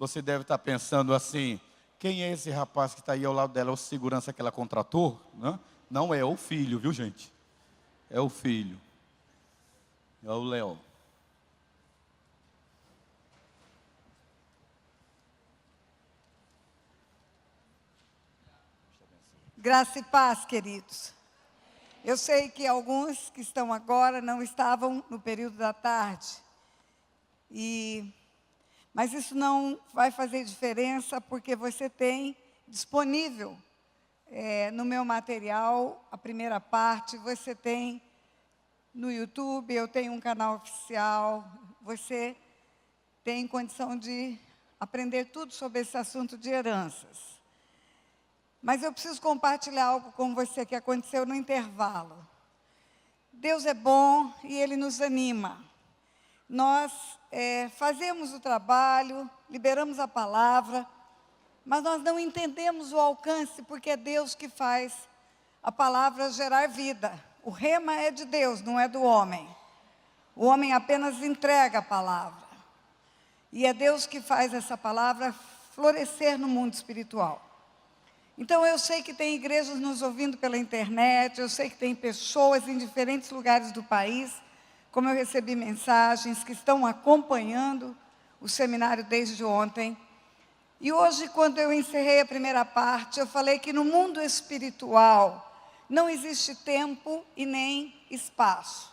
Você deve estar pensando assim: quem é esse rapaz que está aí ao lado dela, o segurança que ela contratou? Não é o filho, viu, gente? É o filho. É o Léo. Graça e paz, queridos. Eu sei que alguns que estão agora não estavam no período da tarde. Mas isso não vai fazer diferença, porque você tem disponível no meu material, a primeira parte, você tem no YouTube, eu tenho um canal oficial, você tem condição de aprender tudo sobre esse assunto de heranças. Mas eu preciso compartilhar algo com você que aconteceu no intervalo. Deus é bom e Ele nos anima. Nós fazemos o trabalho, liberamos a palavra, mas nós não entendemos o alcance, porque é Deus que faz a palavra gerar vida. O rema é de Deus, não é do homem. O homem apenas entrega a palavra. E é Deus que faz essa palavra florescer no mundo espiritual. Então eu sei que tem igrejas nos ouvindo pela internet, eu sei que tem pessoas em diferentes lugares do país, como eu recebi mensagens, que estão acompanhando o seminário desde ontem. E hoje, quando eu encerrei a primeira parte, eu falei que no mundo espiritual não existe tempo e nem espaço.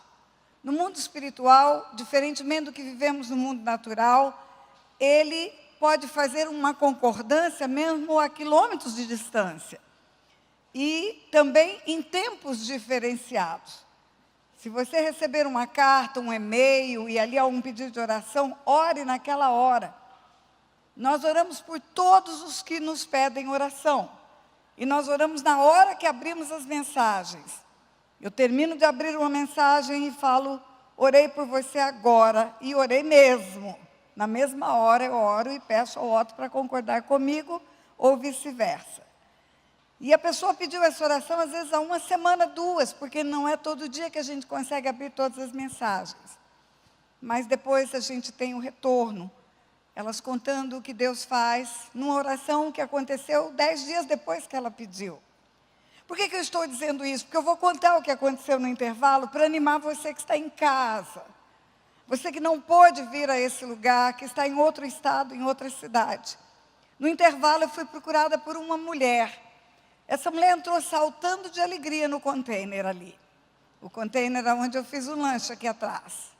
No mundo espiritual, diferentemente do que vivemos no mundo natural, ele pode fazer uma concordância mesmo a quilômetros de distância. E também em tempos diferenciados. Se você receber uma carta, um e-mail, e ali há um pedido de oração, ore naquela hora. Nós oramos por todos os que nos pedem oração. E nós oramos na hora que abrimos as mensagens. Eu termino de abrir uma mensagem e falo: orei por você agora, e orei mesmo. Na mesma hora eu oro e peço ao outro para concordar comigo, ou vice-versa. E a pessoa pediu essa oração, às vezes há uma semana, duas, porque não é todo dia que a gente consegue abrir todas as mensagens. Mas depois a gente tem o retorno, elas contando o que Deus faz, numa oração que aconteceu 10 dias depois que ela pediu. Por que eu estou dizendo isso? Porque eu vou contar o que aconteceu no intervalo para animar você que está em casa. Você que não pôde vir a esse lugar, que está em outro estado, em outra cidade. No intervalo eu fui procurada por uma mulher. Essa mulher entrou saltando de alegria no container ali. O container onde eu fiz o lanche aqui atrás.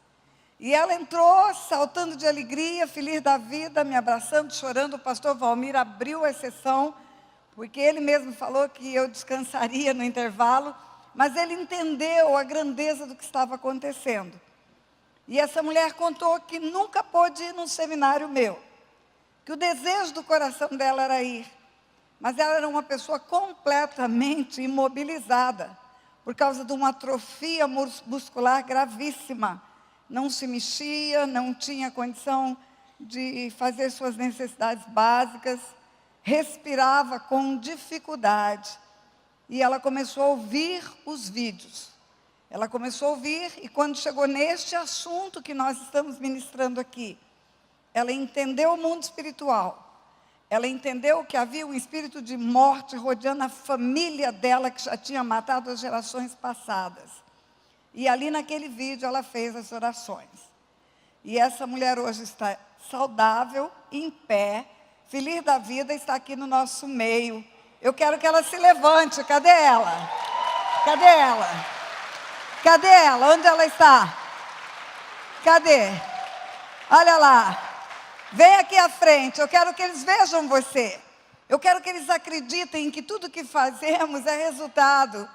E ela entrou saltando de alegria, feliz da vida, me abraçando, chorando. O pastor Valmir abriu a sessão, porque ele mesmo falou que eu descansaria no intervalo, mas ele entendeu a grandeza do que estava acontecendo. E essa mulher contou que nunca pôde ir num seminário meu, que o desejo do coração dela era ir, mas ela era uma pessoa completamente imobilizada, por causa de uma atrofia muscular gravíssima. Não se mexia, não tinha condição de fazer suas necessidades básicas, respirava com dificuldade. E ela começou a ouvir os vídeos. Ela começou a ouvir, e quando chegou neste assunto que nós estamos ministrando aqui, ela entendeu o mundo espiritual. Ela entendeu que havia um espírito de morte rodeando a família dela, que já tinha matado as gerações passadas. E ali naquele vídeo ela fez as orações. E essa mulher hoje está saudável, em pé, feliz da vida, está aqui no nosso meio. Eu quero que ela se levante. Cadê ela? Cadê ela? Cadê ela? Onde ela está? Cadê? Olha lá. Vem aqui à frente. Eu quero que eles vejam você. Eu quero que eles acreditem que tudo que fazemos é resultado.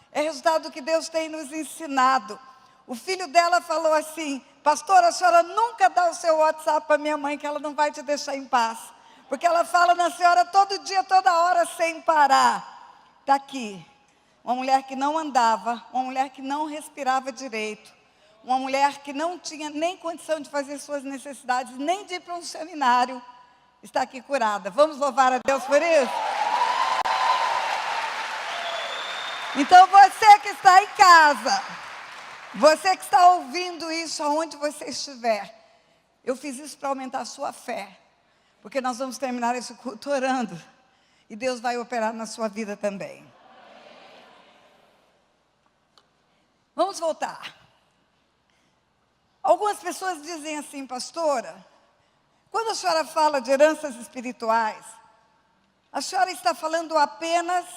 É resultado que Deus tem nos ensinado. O filho dela falou assim: pastora, a senhora nunca dá o seu WhatsApp para minha mãe, que ela não vai te deixar em paz. Porque ela fala na senhora todo dia, toda hora, sem parar. Está aqui. Uma mulher que não andava, uma mulher que não respirava direito, uma mulher que não tinha nem condição de fazer suas necessidades, nem de ir para um seminário, está aqui curada. Vamos louvar a Deus por isso? Então você que está em casa, você que está ouvindo isso aonde você estiver, eu fiz isso para aumentar a sua fé. porque nós vamos terminar esse culto orando. E Deus vai operar na sua vida também. Vamos voltar. Algumas pessoas dizem assim, pastora, quando a senhora fala de heranças espirituais, a senhora está falando apenas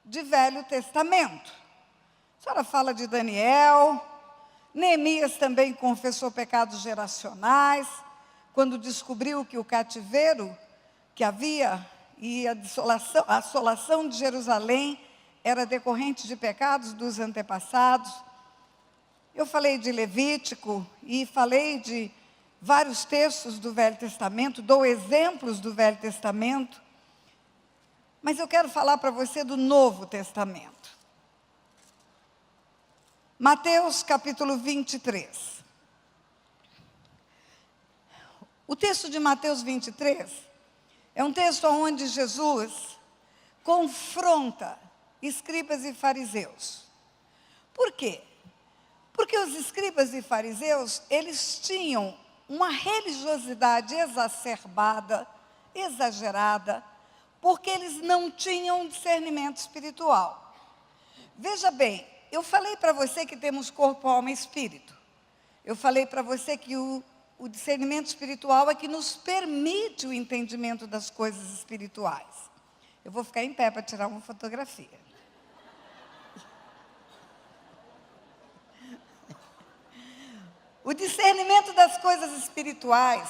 de Velho Testamento. A senhora fala de Daniel, Neemias também confessou pecados geracionais, quando descobriu que o cativeiro que havia e a assolação de Jerusalém era decorrente de pecados dos antepassados. Eu falei de Levítico e falei de vários textos do Velho Testamento, dou exemplos do Velho Testamento, mas eu quero falar para você do Novo Testamento. Mateus capítulo 23. O texto de Mateus 23 é um texto onde Jesus confronta escribas e fariseus. Por quê? Porque os escribas e fariseus, eles tinham uma religiosidade exacerbada, exagerada, porque eles não tinham discernimento espiritual. Veja bem, eu falei para você que temos corpo, alma e espírito. Eu falei para você que o discernimento espiritual é que nos permite o entendimento das coisas espirituais. Eu vou ficar em pé para tirar uma fotografia. O discernimento das coisas espirituais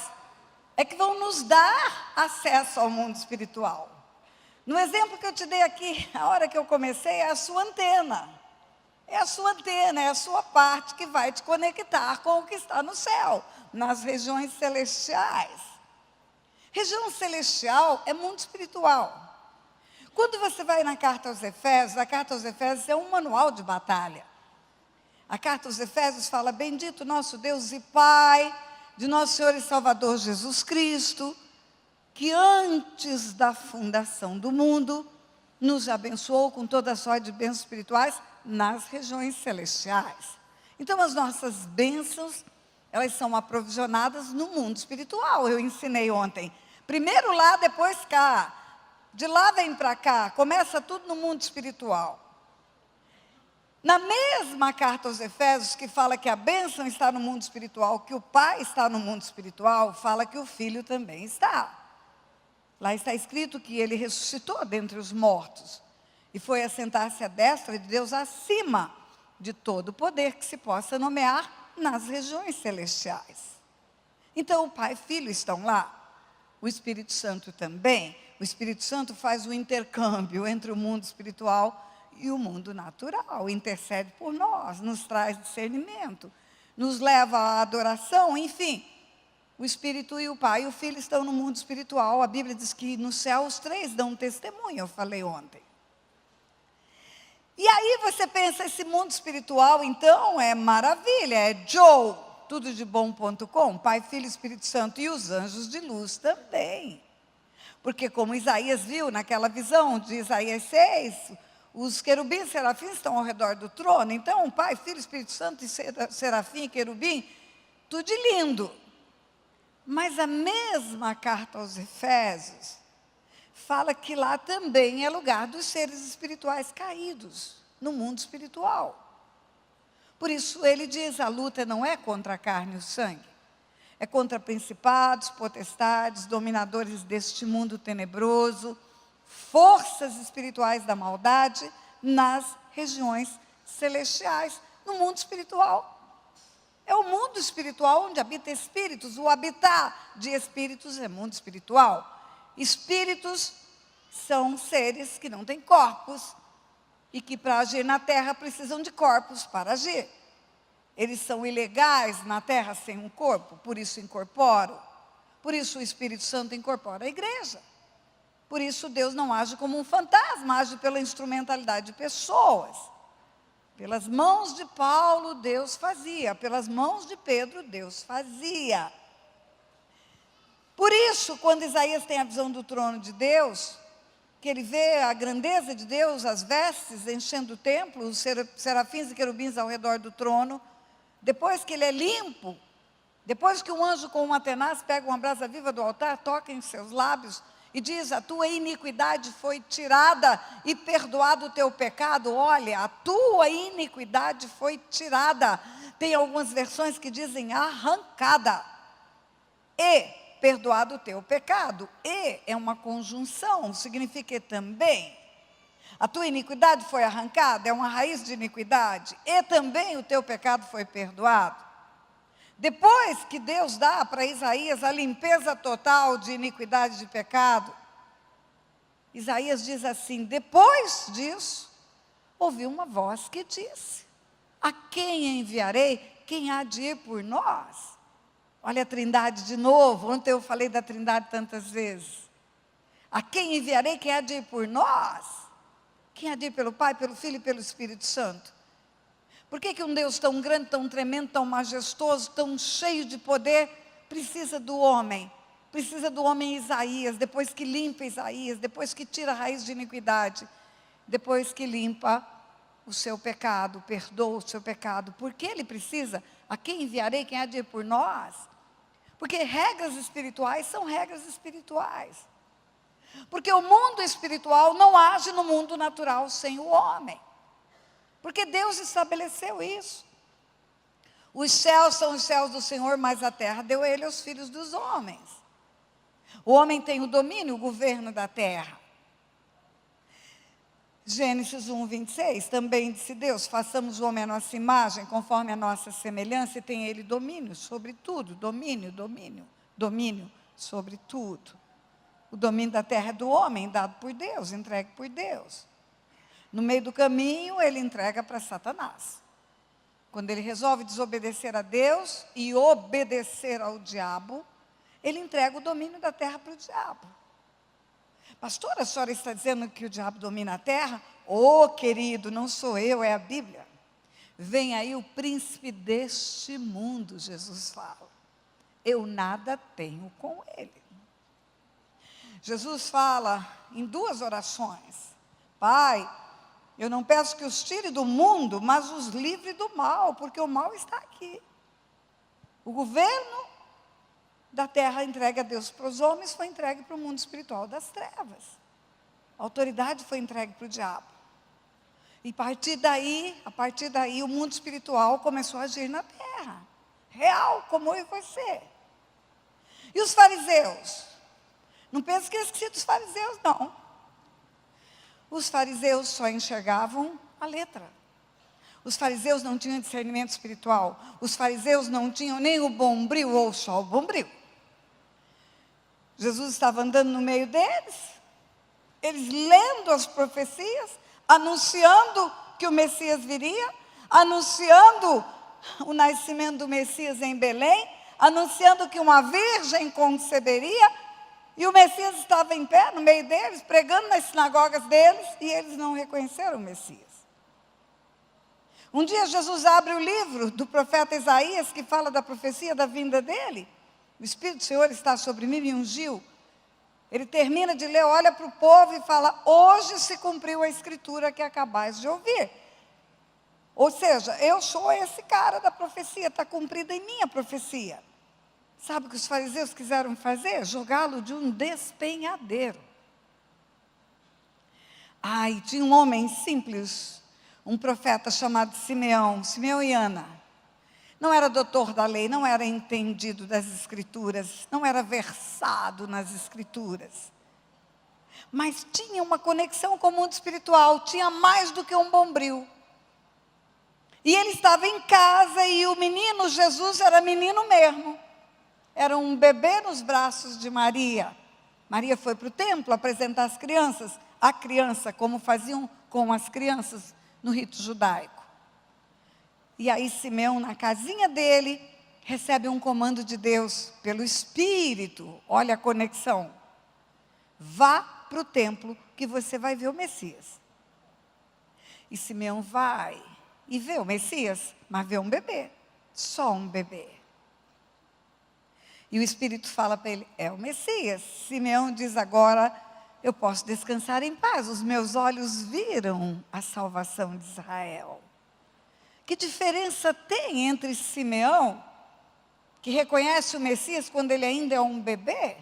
é que vão nos dar acesso ao mundo espiritual. No exemplo que eu te dei aqui, a hora que eu comecei, é a sua antena. É a sua antena, é a sua parte que vai te conectar com o que está no céu, nas regiões celestiais. Região celestial é mundo espiritual. Quando você vai na carta aos Efésios, a carta aos Efésios é um manual de batalha. A carta aos Efésios fala, bendito nosso Deus e Pai, de nosso Senhor e Salvador Jesus Cristo, que antes da fundação do mundo, nos abençoou com toda a sorte de bênçãos espirituais nas regiões celestiais. Então, as nossas bênçãos, elas são aprovisionadas no mundo espiritual. Eu ensinei ontem. Primeiro lá, depois cá. De lá vem para cá. Começa tudo no mundo espiritual. Na mesma carta aos Efésios, que fala que a bênção está no mundo espiritual, que o Pai está no mundo espiritual, fala que o Filho também está. Lá está escrito que ele ressuscitou dentre os mortos e foi assentar-se à destra de Deus acima de todo o poder que se possa nomear nas regiões celestiais. Então o Pai e Filho estão lá, o Espírito Santo também. O Espírito Santo faz o intercâmbio entre o mundo espiritual e o mundo natural, intercede por nós, nos traz discernimento, nos leva à adoração, enfim. O Espírito e o Pai e o Filho estão no mundo espiritual. A Bíblia diz que no céu os três dão testemunho, eu falei ontem. E aí você pensa, esse mundo espiritual, então, é maravilha, é Joe, tudodebom.com, Pai, Filho e Espírito Santo, e os anjos de luz também. Porque como Isaías viu naquela visão de Isaías 6, os querubins e serafins estão ao redor do trono. Então, Pai, Filho, Espírito Santo e serafim e querubim, tudo lindo. Mas a mesma carta aos Efésios fala que lá também é lugar dos seres espirituais caídos, no mundo espiritual. Por isso ele diz, a luta não é contra a carne e o sangue, é contra principados, potestades, dominadores deste mundo tenebroso, forças espirituais da maldade nas regiões celestiais, no mundo espiritual. É o mundo espiritual onde habita espíritos, o habitar de espíritos é mundo espiritual. Espíritos são seres que não têm corpos e que para agir na terra precisam de corpos para agir. Eles são ilegais na terra sem um corpo, por isso incorporam. Por isso o Espírito Santo incorpora a igreja. Por isso Deus não age como um fantasma, age pela instrumentalidade de pessoas. Pelas mãos de Paulo, Deus fazia. Pelas mãos de Pedro, Deus fazia. Por isso, quando Isaías tem a visão do trono de Deus, que ele vê a grandeza de Deus, as vestes enchendo o templo, os serafins e querubins ao redor do trono, depois que ele é limpo Depois que um anjo com uma tenaz pega uma brasa viva do altar, toca em seus lábios e diz: a tua iniquidade foi tirada e perdoado o teu pecado. Olha, a tua iniquidade foi tirada. Tem algumas versões que dizem arrancada. E perdoado o teu pecado. E é uma conjunção, significa e também. A tua iniquidade foi arrancada, é uma raiz de iniquidade. E também o teu pecado foi perdoado. Depois que Deus dá para Isaías a limpeza total de iniquidade e de pecado, Isaías diz assim: depois disso, ouvi uma voz que disse: a quem enviarei? Quem há de ir por nós? Olha a Trindade de novo. Ontem eu falei da Trindade tantas vezes. A quem enviarei? Quem há de ir por nós? Quem há de ir pelo Pai, pelo Filho e pelo Espírito Santo? Por que um Deus tão grande, tão tremendo, tão majestoso, tão cheio de poder, precisa do homem? Precisa do homem Isaías, depois que limpa Isaías, depois que tira a raiz de iniquidade, depois que limpa o seu pecado, perdoa o seu pecado. Por que ele precisa? A quem enviarei? Quem há de ir por nós? Porque regras espirituais são regras espirituais. Porque o mundo espiritual não age no mundo natural sem o homem. Porque Deus estabeleceu isso. Os céus são os céus do Senhor, mas a terra deu ele aos filhos dos homens. O homem tem o domínio, o governo da terra. Gênesis 1, 26, também disse Deus: façamos o homem à nossa imagem, conforme a nossa semelhança, e tem ele domínio sobre tudo. Domínio sobre tudo. O domínio da terra é do homem, dado por Deus, entregue por Deus. No meio do caminho, ele entrega para Satanás. Quando ele resolve desobedecer a Deus e obedecer ao diabo, ele entrega o domínio da terra para o diabo. Pastora, a senhora está dizendo que o diabo domina a terra? Oh, querido, não sou eu, é a Bíblia. Vem aí o príncipe deste mundo, Jesus fala. Eu nada tenho com ele. Jesus fala em 2 orações: Pai, eu não peço que os tire do mundo, mas os livre do mal, porque o mal está aqui. O governo da terra entregue a Deus para os homens foi entregue para o mundo espiritual das trevas. A autoridade foi entregue para o diabo. E a partir daí, o mundo espiritual começou a agir na terra. Real, como eu e você. E os fariseus? Não pense que eu esqueci dos fariseus, não. Os fariseus só enxergavam a letra. Os fariseus não tinham discernimento espiritual. Os fariseus não tinham nem o bombril ou só o bombril. Jesus estava andando no meio deles, eles lendo as profecias, anunciando que o Messias viria, anunciando o nascimento do Messias em Belém, anunciando que uma virgem conceberia. E o Messias estava em pé no meio deles, pregando nas sinagogas deles, e eles não reconheceram o Messias. Um dia Jesus abre o livro do profeta Isaías, que fala da profecia da vinda dele. O Espírito do Senhor está sobre mim, me ungiu. Ele termina de ler, olha para o povo e fala: hoje se cumpriu a escritura que acabais de ouvir. Ou seja, eu sou esse cara da profecia, está cumprida em mim a profecia. Sabe o que os fariseus quiseram fazer? Jogá-lo de um despenhadeiro. Ai, tinha um homem simples, um profeta chamado Simeão e Ana. Não era doutor da lei, não era entendido das escrituras, não era versado nas escrituras. Mas tinha uma conexão com o mundo espiritual, tinha mais do que um bombril. E ele estava em casa e o menino Jesus era menino mesmo. Era um bebê nos braços de Maria. Maria foi para o templo apresentar as crianças, a criança, como faziam com as crianças no rito judaico. E aí Simeão, na casinha dele, recebe um comando de Deus pelo Espírito. Olha a conexão. Vá para o templo que você vai ver o Messias. E Simeão vai e vê o Messias, mas vê um bebê, só um bebê. E o Espírito fala para ele: é o Messias. Simeão diz: agora eu posso descansar em paz, os meus olhos viram a salvação de Israel. Que diferença tem entre Simeão, que reconhece o Messias quando ele ainda é um bebê.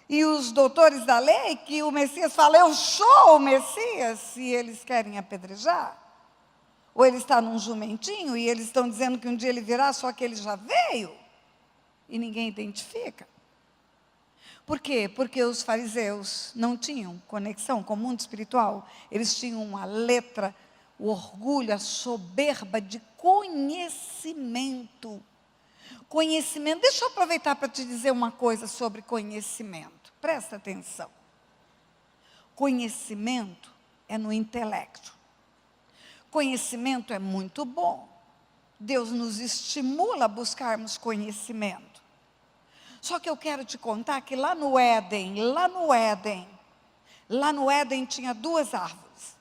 E os doutores da lei, que o Messias fala, eu sou o Messias, e eles querem apedrejar. Ou ele está num jumentinho, e eles estão dizendo que um dia ele virá, só que ele já veio. E ninguém identifica. Por quê? Porque os fariseus não tinham conexão com o mundo espiritual. Eles tinham uma letra, o orgulho, a soberba de conhecimento. Conhecimento, deixa eu aproveitar para te dizer uma coisa sobre conhecimento. Presta atenção. Conhecimento é no intelecto. Conhecimento é muito bom. Deus nos estimula a buscarmos conhecimento. Só que eu quero te contar que lá no Éden tinha duas árvores.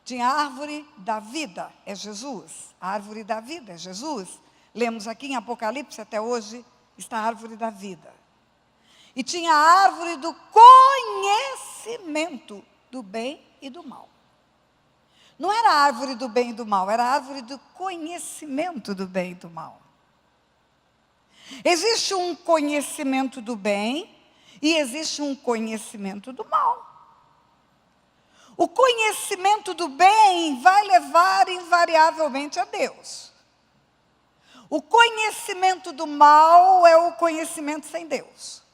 Tinha a árvore da vida, é Jesus. A árvore da vida é Jesus. Lemos aqui em Apocalipse, até hoje, está a árvore da vida. E tinha a árvore do conhecimento do bem e do mal. Não era a árvore do bem e do mal, era a árvore do conhecimento do bem e do mal. Existe um conhecimento do bem e existe um conhecimento do mal. O conhecimento do bem vai levar invariavelmente a Deus. O conhecimento do mal é o conhecimento sem Deus.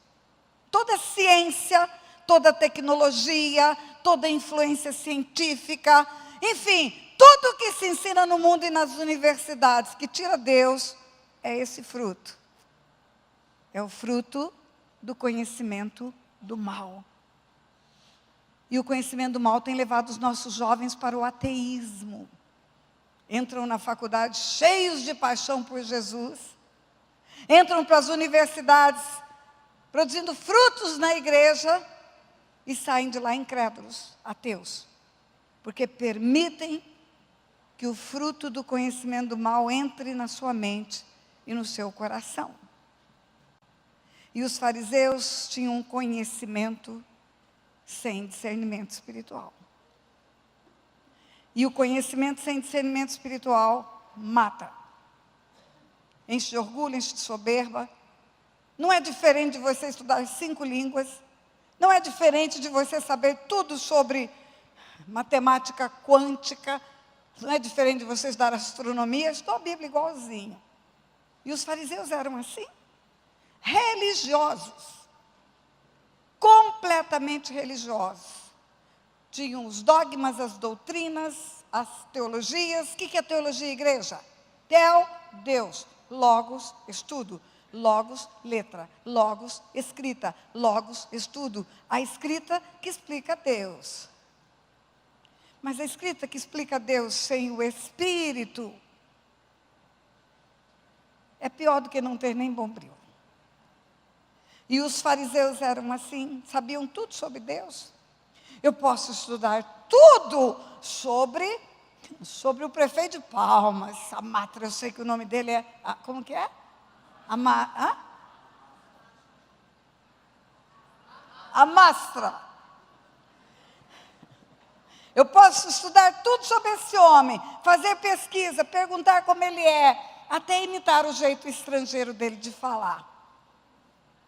Toda ciência, toda tecnologia, toda influência científica, enfim, tudo que se ensina no mundo e nas universidades que tira Deus, é esse fruto. É o fruto do conhecimento do mal. E o conhecimento do mal tem levado os nossos jovens para o ateísmo. Entram na faculdade cheios de paixão por Jesus. Entram para as universidades produzindo frutos na igreja e saem de lá incrédulos, ateus. Porque permitem que o fruto do conhecimento do mal entre na sua mente e no seu coração. E os fariseus tinham um conhecimento sem discernimento espiritual. E o conhecimento sem discernimento espiritual mata. Enche de orgulho, enche de soberba. Não é diferente de você estudar 5 línguas. Não é diferente de você saber tudo sobre matemática quântica. Não é diferente de você estudar astronomia. Estou a Bíblia igualzinho. E os fariseus eram assim. Religiosos. Completamente religiosos. Tinham os dogmas, as doutrinas, as teologias. O que é teologia, igreja? Tel, Deus. Logos, estudo. Logos, letra. Logos, escrita. Logos, estudo. A escrita que explica Deus. Mas a escrita que explica Deus sem o Espírito é pior do que não ter nem bombril. E os fariseus eram assim, sabiam tudo sobre Deus. Eu posso estudar tudo sobre o prefeito de Palmas, Amatra, eu sei que o nome dele é, como que é? Amastra. Eu posso estudar tudo sobre esse homem, fazer pesquisa, perguntar como ele é, até imitar o jeito estrangeiro dele de falar.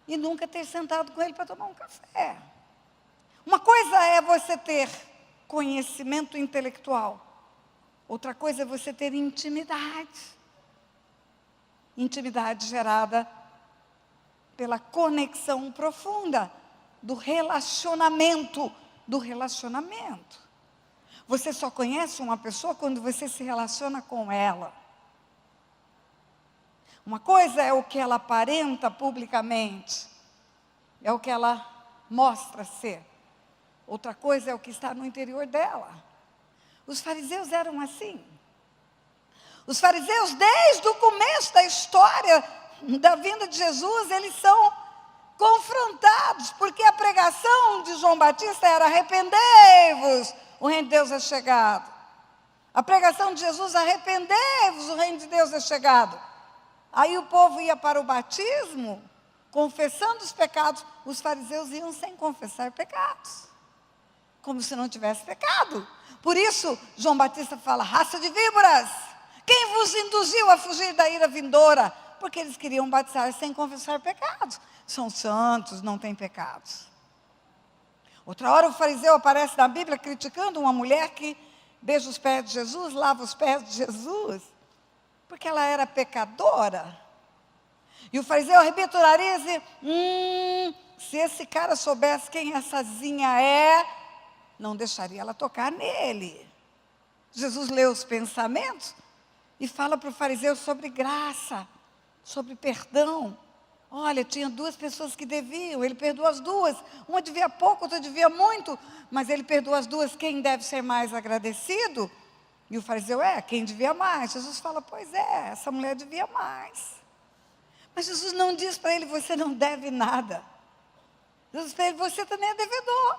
E nunca ter sentado com ele para tomar um café. Uma coisa é você ter conhecimento intelectual. Outra coisa é você ter intimidade. Intimidade gerada pela conexão profunda do relacionamento. Você só conhece uma pessoa quando você se relaciona com ela. Uma coisa é o que ela aparenta publicamente, é o que ela mostra ser. Outra coisa é o que está no interior dela. Os fariseus eram assim. Os fariseus, desde o começo da história da vinda de Jesus, eles são confrontados, porque a pregação de João Batista era: arrependei-vos, o reino de Deus é chegado. A pregação de Jesus: arrependei-vos, o reino de Deus é chegado. Aí o povo ia para o batismo, confessando os pecados. Os fariseus iam sem confessar pecados, como se não tivesse pecado. Por isso, João Batista fala: raça de víboras, quem vos induziu a fugir da ira vindoura? porque eles queriam batizar sem confessar pecados. São santos, não têm pecados. Outra hora o fariseu aparece na Bíblia criticando uma mulher que beija os pés de Jesus, lava os pés de Jesus, porque ela era pecadora. E o fariseu arrebenta o nariz e, se esse cara soubesse quem essazinha é, não deixaria ela tocar nele. Jesus lê os pensamentos e fala para o fariseu sobre graça, sobre perdão. Olha, tinha 2 pessoas que deviam, ele perdoou as 2. Uma devia pouco, outra devia muito, mas ele perdoou as 2. Quem deve ser mais agradecido? E o fariseu quem devia mais. Jesus fala, pois essa mulher devia mais. Mas Jesus não diz para ele, você não deve nada. Jesus diz para ele, você também é devedor.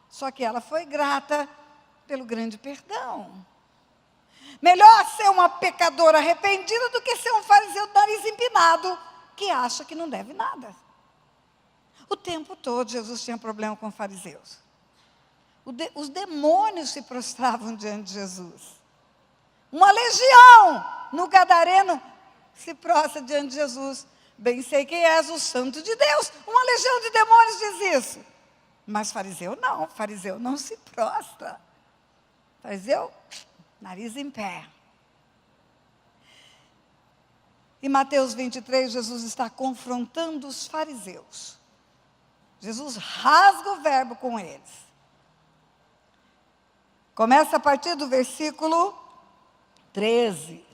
Só que ela foi grata pelo grande perdão. Melhor ser uma pecadora arrependida do que ser um fariseu de nariz empinado, que acha que não deve nada. O tempo todo Jesus tinha problema com fariseus. Os demônios se prostravam diante de Jesus. Uma legião no Gadareno se prostra diante de Jesus. Bem sei quem és, o santo de Deus. Uma legião de demônios diz isso. Mas fariseu não se prostra. Fariseu, nariz em pé. Em Mateus 23, Jesus está confrontando os fariseus. Jesus rasga o verbo com eles. Começa a partir do versículo 13.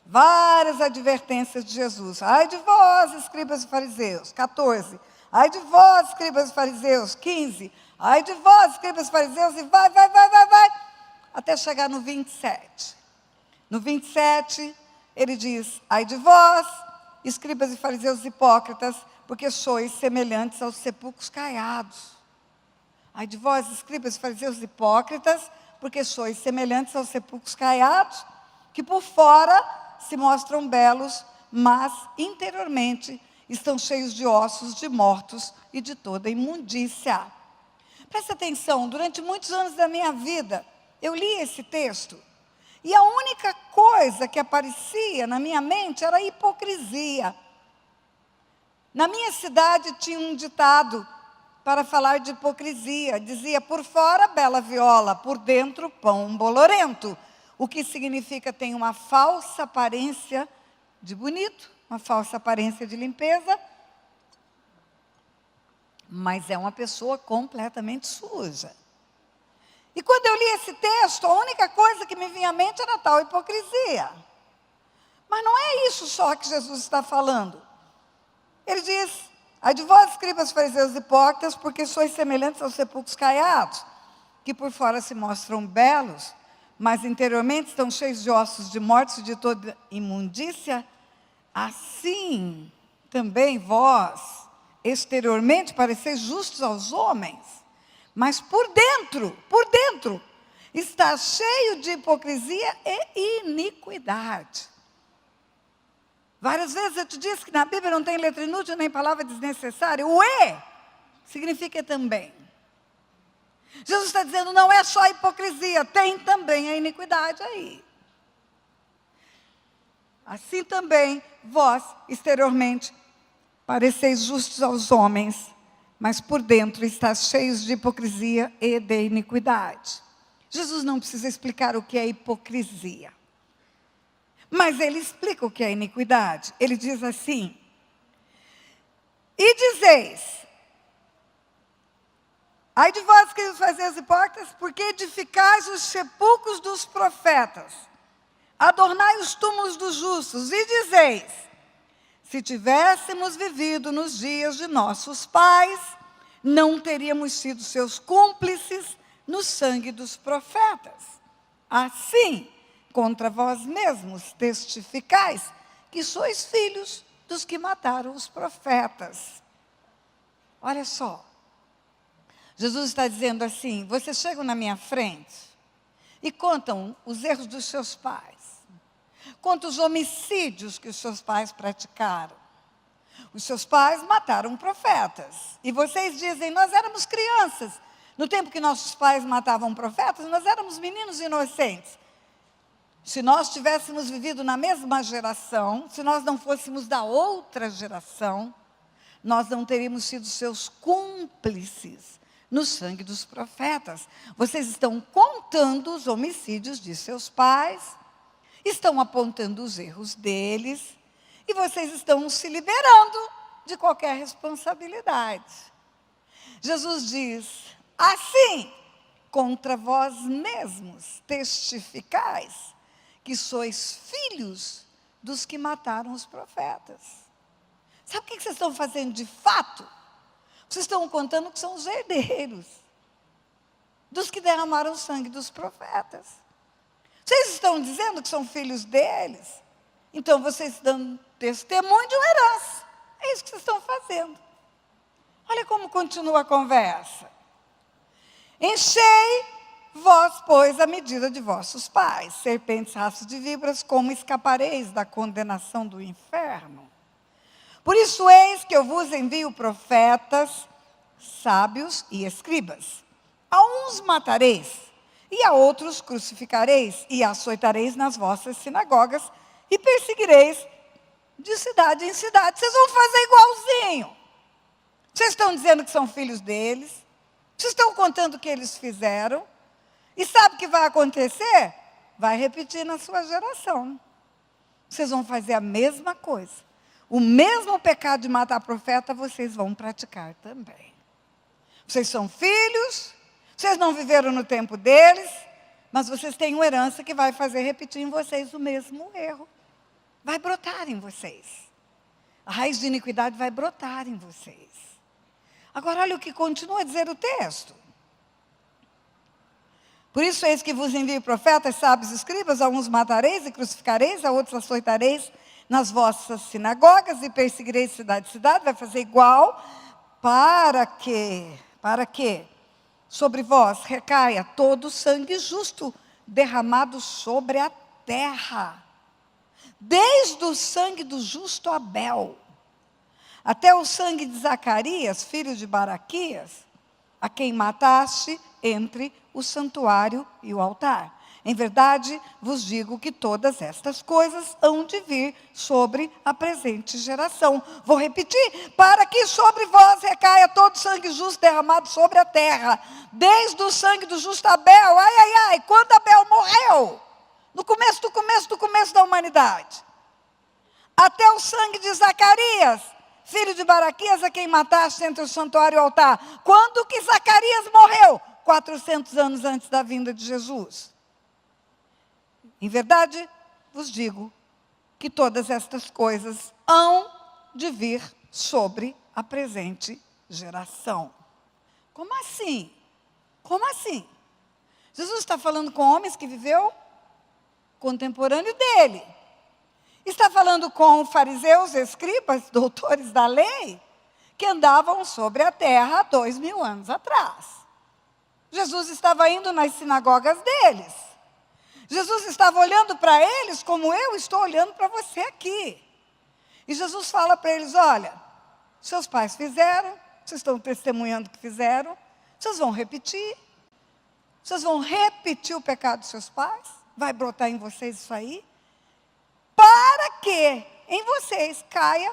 Várias advertências de Jesus. Ai de vós, escribas e fariseus. 14. Ai de vós, escribas e fariseus. 15. Ai de vós, escribas e fariseus. E vai. Até chegar no 27. No 27... ele diz, ai de vós, escribas e fariseus hipócritas, porque sois semelhantes aos sepulcros caiados. Ai de vós, escribas e fariseus hipócritas, porque sois semelhantes aos sepulcros caiados, que por fora se mostram belos, mas interiormente estão cheios de ossos de mortos e de toda imundícia. Presta atenção, durante muitos anos da minha vida, eu li esse texto, e a única coisa que aparecia na minha mente era a hipocrisia. Na minha cidade tinha um ditado para falar de hipocrisia. Dizia, por fora bela viola, por dentro pão bolorento. O que significa tem uma falsa aparência de bonito, uma falsa aparência de limpeza, mas é uma pessoa completamente suja. E quando eu li esse texto, a única coisa que me vinha à mente era tal hipocrisia. Mas não é isso só que Jesus está falando. Ele diz, ai de vós, escribas, fariseus hipócritas, porque sois semelhantes aos sepulcros caiados, que por fora se mostram belos, mas interiormente estão cheios de ossos de mortos e de toda imundícia. Assim também vós, exteriormente, pareceis justos aos homens, mas por dentro, está cheio de hipocrisia e iniquidade. Várias vezes eu te disse que na Bíblia não tem letra inútil nem palavra desnecessária. O significa também. Jesus está dizendo, não é só a hipocrisia, tem também a iniquidade aí. Assim também, vós, exteriormente, pareceis justos aos homens, mas por dentro está cheios de hipocrisia e de iniquidade. Jesus não precisa explicar o que é hipocrisia. Mas ele explica o que é iniquidade. Ele diz assim, e dizeis, ai de vós que fazeis hipócritas, porque edificais os sepulcros dos profetas, adornai os túmulos dos justos, e dizeis, se tivéssemos vivido nos dias de nossos pais, não teríamos sido seus cúmplices no sangue dos profetas. Assim, contra vós mesmos testificais que sois filhos dos que mataram os profetas. Olha só, Jesus está dizendo assim, vocês chegam na minha frente e contam os erros dos seus pais. Conta os homicídios que os seus pais praticaram. Os seus pais mataram profetas. E vocês dizem, nós éramos crianças. No tempo que nossos pais matavam profetas, nós éramos meninos inocentes. Se nós tivéssemos vivido na mesma geração, se nós não fôssemos da outra geração, nós não teríamos sido seus cúmplices no sangue dos profetas. Vocês estão contando os homicídios de seus pais, estão apontando os erros deles, e vocês estão se liberando de qualquer responsabilidade. Jesus diz: assim, contra vós mesmos testificais que sois filhos dos que mataram os profetas. Sabe o que vocês estão fazendo de fato? Vocês estão contando que são os herdeiros dos que derramaram o sangue dos profetas. Vocês estão dizendo que são filhos deles, então vocês dão testemunho de uma herança. É isso que vocês estão fazendo. Olha como continua a conversa. Enchei vós, pois, a medida de vossos pais, serpentes, raças de víboras, como escapareis da condenação do inferno? Por isso, eis que eu vos envio profetas, sábios e escribas. A uns matareis, e a outros crucificareis, e açoitareis nas vossas sinagogas, e perseguireis de cidade em cidade. Vocês vão fazer igualzinho. Vocês estão dizendo que são filhos deles, vocês estão contando o que eles fizeram, e sabe o que vai acontecer? Vai repetir na sua geração. Vocês vão fazer a mesma coisa. O mesmo pecado de matar profeta, vocês vão praticar também. Vocês são filhos, vocês não viveram no tempo deles, mas vocês têm uma herança que vai fazer repetir em vocês o mesmo erro. Vai brotar em vocês. A raiz de iniquidade vai brotar em vocês. Agora, olha o que continua a dizer o texto. Por isso, eis que vos envio profetas, sábios e escribas, a uns matareis e crucificareis, a outros açoitareis nas vossas sinagogas e perseguireis cidade e cidade. Vai fazer igual, para que sobre vós recaia todo o sangue justo derramado sobre a terra, desde o sangue do justo Abel, até o sangue de Zacarias, filho de Baraquias, a quem mataste entre o santuário e o altar. Em verdade, vos digo que todas estas coisas hão de vir sobre a presente geração. Vou repetir: para que sobre vós recaia todo sangue justo derramado sobre a terra, desde o sangue do justo Abel, quando Abel morreu, no começo da humanidade, até o sangue de Zacarias, filho de Baraquias, a quem mataste entre o santuário e o altar. Quando que Zacarias morreu? 400 anos antes da vinda de Jesus. Em verdade, vos digo que todas estas coisas hão de vir sobre a presente geração. Como assim? Como assim? Jesus está falando com homens que viveu contemporâneo dele. Está falando com fariseus, escribas, doutores da lei, que andavam sobre a terra há 2000 anos atrás. Jesus estava indo nas sinagogas deles. Jesus estava olhando para eles como eu estou olhando para você aqui. E Jesus fala para eles: olha, seus pais fizeram, vocês estão testemunhando que fizeram, vocês vão repetir o pecado dos seus pais, vai brotar em vocês isso aí, para que em vocês caia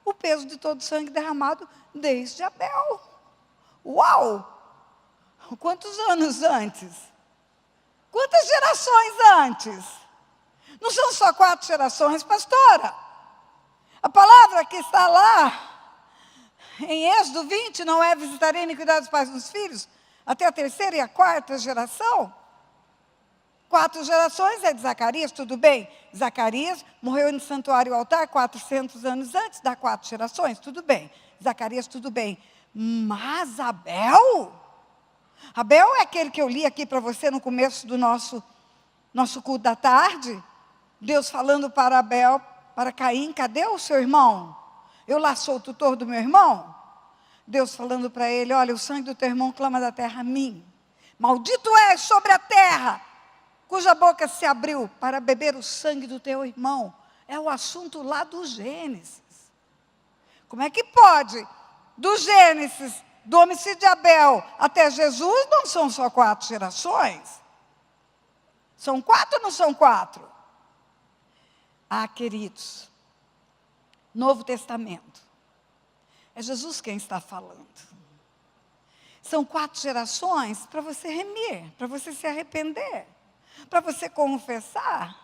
o peso de todo o sangue derramado desde Abel. Uau! Quantos anos antes? Quantas gerações antes? Não são só 4 gerações, pastora. A palavra que está lá, em Êxodo 20, não é visitarei a iniquidade dos pais dos filhos, até a 3ª e a 4ª geração. 4 gerações é de Zacarias, tudo bem. Zacarias morreu no santuário e altar 400 anos antes das 4 gerações, tudo bem. Zacarias, tudo bem. Mas Abel é aquele que eu li aqui para você no começo do nosso culto da tarde. Deus falando para Abel, para Caim: cadê o seu irmão? Eu lá sou o tutor do meu irmão. Deus falando para ele: olha, o sangue do teu irmão clama da terra a mim. Maldito és sobre a terra, cuja boca se abriu para beber o sangue do teu irmão. É o assunto lá do Gênesis. Como é que pode? Do Gênesis, do homicídio de Abel até Jesus, não são só 4 gerações? São 4 ou não são 4? Ah, queridos, Novo Testamento. É Jesus quem está falando. São 4 gerações para você remir, para você se arrepender, para você confessar,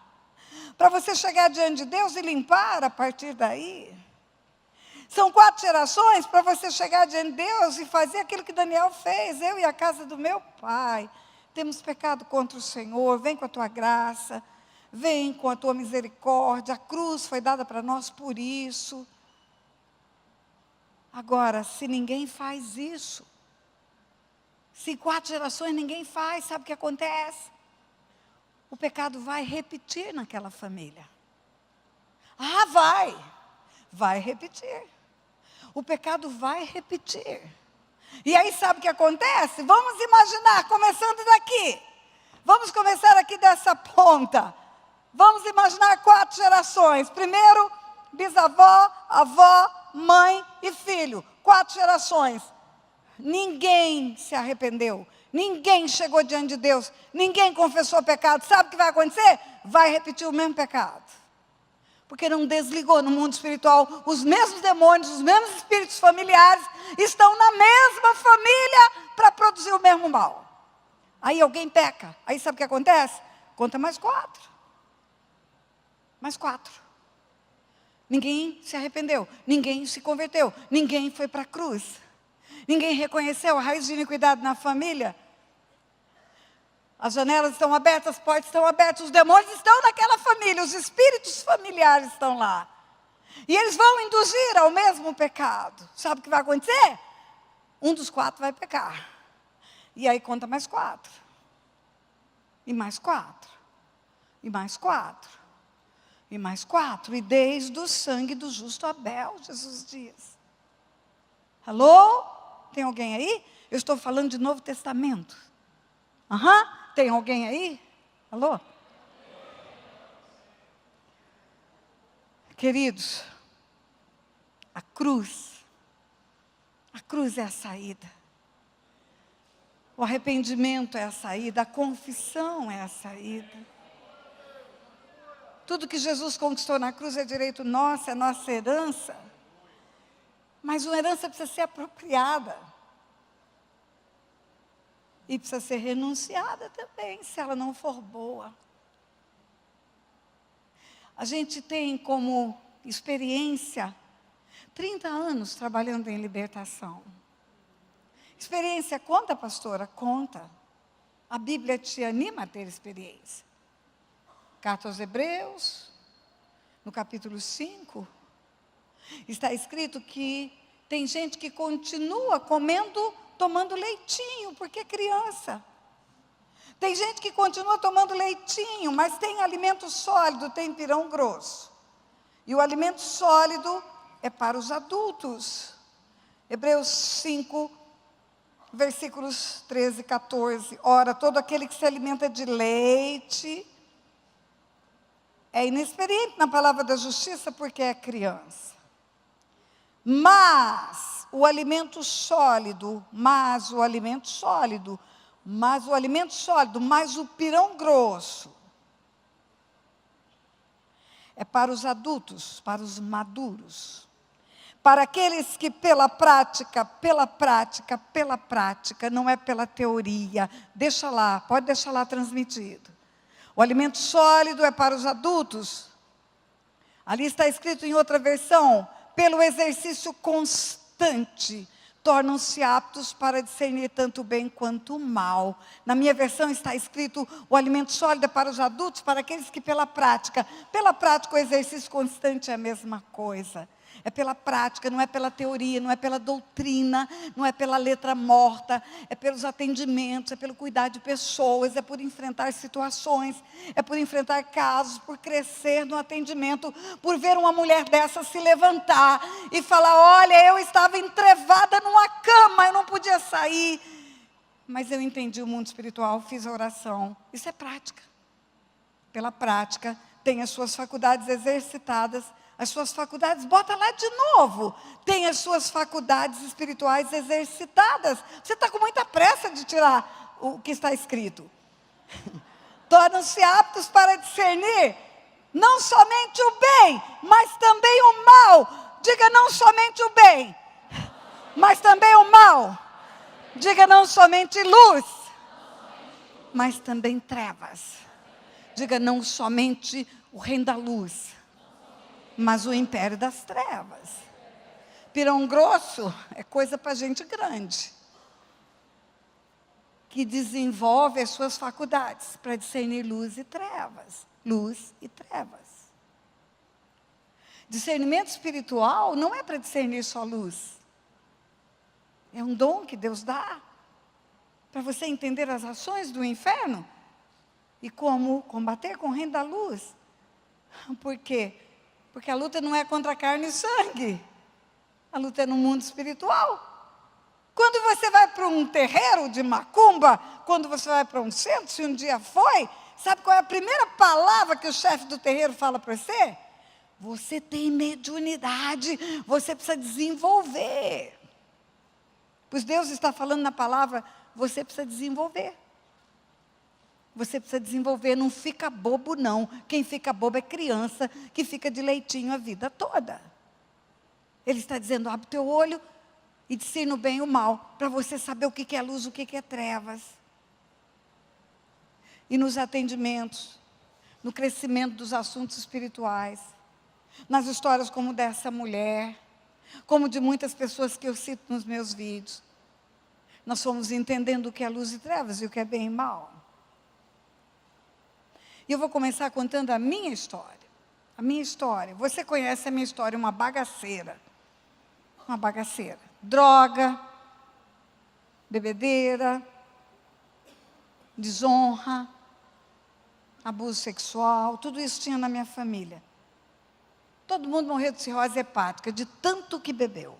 para você chegar diante de Deus e limpar a partir daí. São 4 gerações para você chegar diante de Deus e fazer aquilo que Daniel fez. Eu e a casa do meu pai temos pecado contra o Senhor, vem com a tua graça, vem com a tua misericórdia, a cruz foi dada para nós por isso. Agora, se ninguém faz isso, se 4 gerações ninguém faz, sabe o que acontece? O pecado vai repetir naquela família. Ah, vai repetir. O pecado vai repetir. E aí sabe o que acontece? Vamos imaginar, começando daqui. Vamos começar aqui dessa ponta. Vamos imaginar 4 gerações. Primeiro, bisavó, avó, mãe e filho. 4 gerações. Ninguém se arrependeu. Ninguém chegou diante de Deus. Ninguém confessou pecado. Sabe o que vai acontecer? Vai repetir o mesmo pecado. Porque não desligou no mundo espiritual. Os mesmos demônios, os mesmos espíritos familiares estão na mesma família para produzir o mesmo mal. Aí alguém peca. Aí sabe o que acontece? Conta mais 4. Mais 4. Ninguém se arrependeu. Ninguém se converteu. Ninguém foi para a cruz. Ninguém reconheceu a raiz de iniquidade na família. As janelas estão abertas, as portas estão abertas, os demônios estão naquela família, os espíritos familiares estão lá. E eles vão induzir ao mesmo pecado. Sabe o que vai acontecer? Um dos 4 vai pecar. E aí conta mais 4. E mais 4. E mais 4. E mais 4. E desde o sangue do justo Abel, Jesus diz. Alô? Tem alguém aí? Eu estou falando de Novo Testamento. Aham. Tem alguém aí? Alô? Queridos, a cruz é a saída. O arrependimento é a saída, a confissão é a saída. Tudo que Jesus conquistou na cruz é direito nosso, é nossa herança. Mas uma herança precisa ser apropriada. E precisa ser renunciada também, se ela não for boa. A gente tem como experiência 30 anos trabalhando em libertação. Experiência conta, pastora? Conta. A Bíblia te anima a ter experiência. Carta aos Hebreus, no capítulo 5, está escrito que tem gente que continua tomando leitinho, porque é criança. Tem gente que continua tomando leitinho, mas tem alimento sólido, tem pirão grosso. E o alimento sólido é para os adultos. Hebreus 5, versículos 13 e 14. Ora, todo aquele que se alimenta de leite é inexperiente na palavra da justiça, porque é criança. Mas o alimento sólido, mais o pirão grosso, é para os adultos, para os maduros, para aqueles que pela prática, não é pela teoria, pode deixar lá transmitido. O alimento sólido é para os adultos. Ali está escrito em outra versão, pelo exercício constante, tornam-se aptos para discernir tanto o bem quanto o mal. Na minha versão está escrito, o alimento sólido é para os adultos, para aqueles que pela prática o exercício constante é a mesma coisa. É pela prática, não é pela teoria, não é pela doutrina, não é pela letra morta, é pelos atendimentos, é pelo cuidar de pessoas, é por enfrentar situações, é por enfrentar casos, por crescer no atendimento, por ver uma mulher dessa se levantar e falar, olha, eu estava entrevada numa cama, eu não podia sair, mas eu entendi o mundo espiritual, fiz a oração. Isso é prática. Pela prática, tem as suas faculdades exercitadas. As suas faculdades, bota lá de novo. Tem as suas faculdades espirituais exercitadas. Você está com muita pressa de tirar o que está escrito. Tornam-se aptos para discernir Não somente o bem, mas também o mal. Diga não somente o bem, mas também o mal. Diga não somente luz, mas também trevas. Diga não somente o reino da luz, mas o império das trevas. Pirão grosso é coisa para gente grande, que desenvolve as suas faculdades para discernir luz e trevas. Luz e trevas. Discernimento espiritual não é para discernir só luz. É um dom que Deus dá para você entender as ações do inferno e como combater com o reino da luz. Por quê? Porque a luta não é contra carne e sangue. A luta é no mundo espiritual. Quando você vai para um terreiro de macumba, quando você vai para um centro, se um dia foi, sabe qual é a primeira palavra que o chefe do terreiro fala para você? Você tem mediunidade, você precisa desenvolver. Pois Deus está falando na palavra, você precisa desenvolver. Você precisa desenvolver, não fica bobo não. Quem fica bobo é criança, que fica de leitinho a vida toda. Ele está dizendo, abre o teu olho e discerne o bem e o mal, para você saber o que é luz, o que é trevas. E nos atendimentos, no crescimento dos assuntos espirituais, nas histórias como dessa mulher, como de muitas pessoas que eu cito nos meus vídeos, nós fomos entendendo o que é luz e trevas e o que é bem e mal. E eu vou começar contando a minha história. A minha história. Você conhece a minha história, uma bagaceira. Uma bagaceira. Droga, bebedeira, desonra, abuso sexual, tudo isso tinha na minha família. Todo mundo morreu de cirrose hepática, de tanto que bebeu.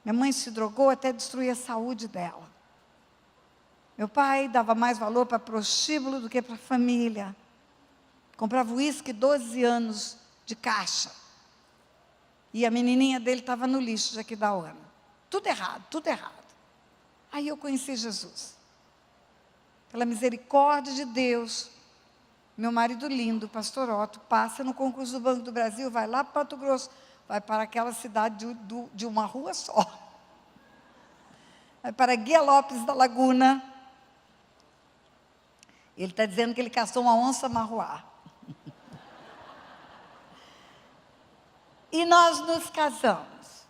Minha mãe se drogou até destruir a saúde dela. Meu pai dava mais valor para prostíbulo do que para a família. Comprava uísque 12 anos de caixa. E a menininha dele estava no lixo de Aquidauana. Tudo errado, tudo errado. Aí eu conheci Jesus. Pela misericórdia de Deus, meu marido lindo, pastor Otto, passa no concurso do Banco do Brasil, vai lá para Mato Grosso, vai para aquela cidade de uma rua só. Vai para Guia Lopes da Laguna. Ele está dizendo que ele caçou uma onça marruá. E nós nos casamos.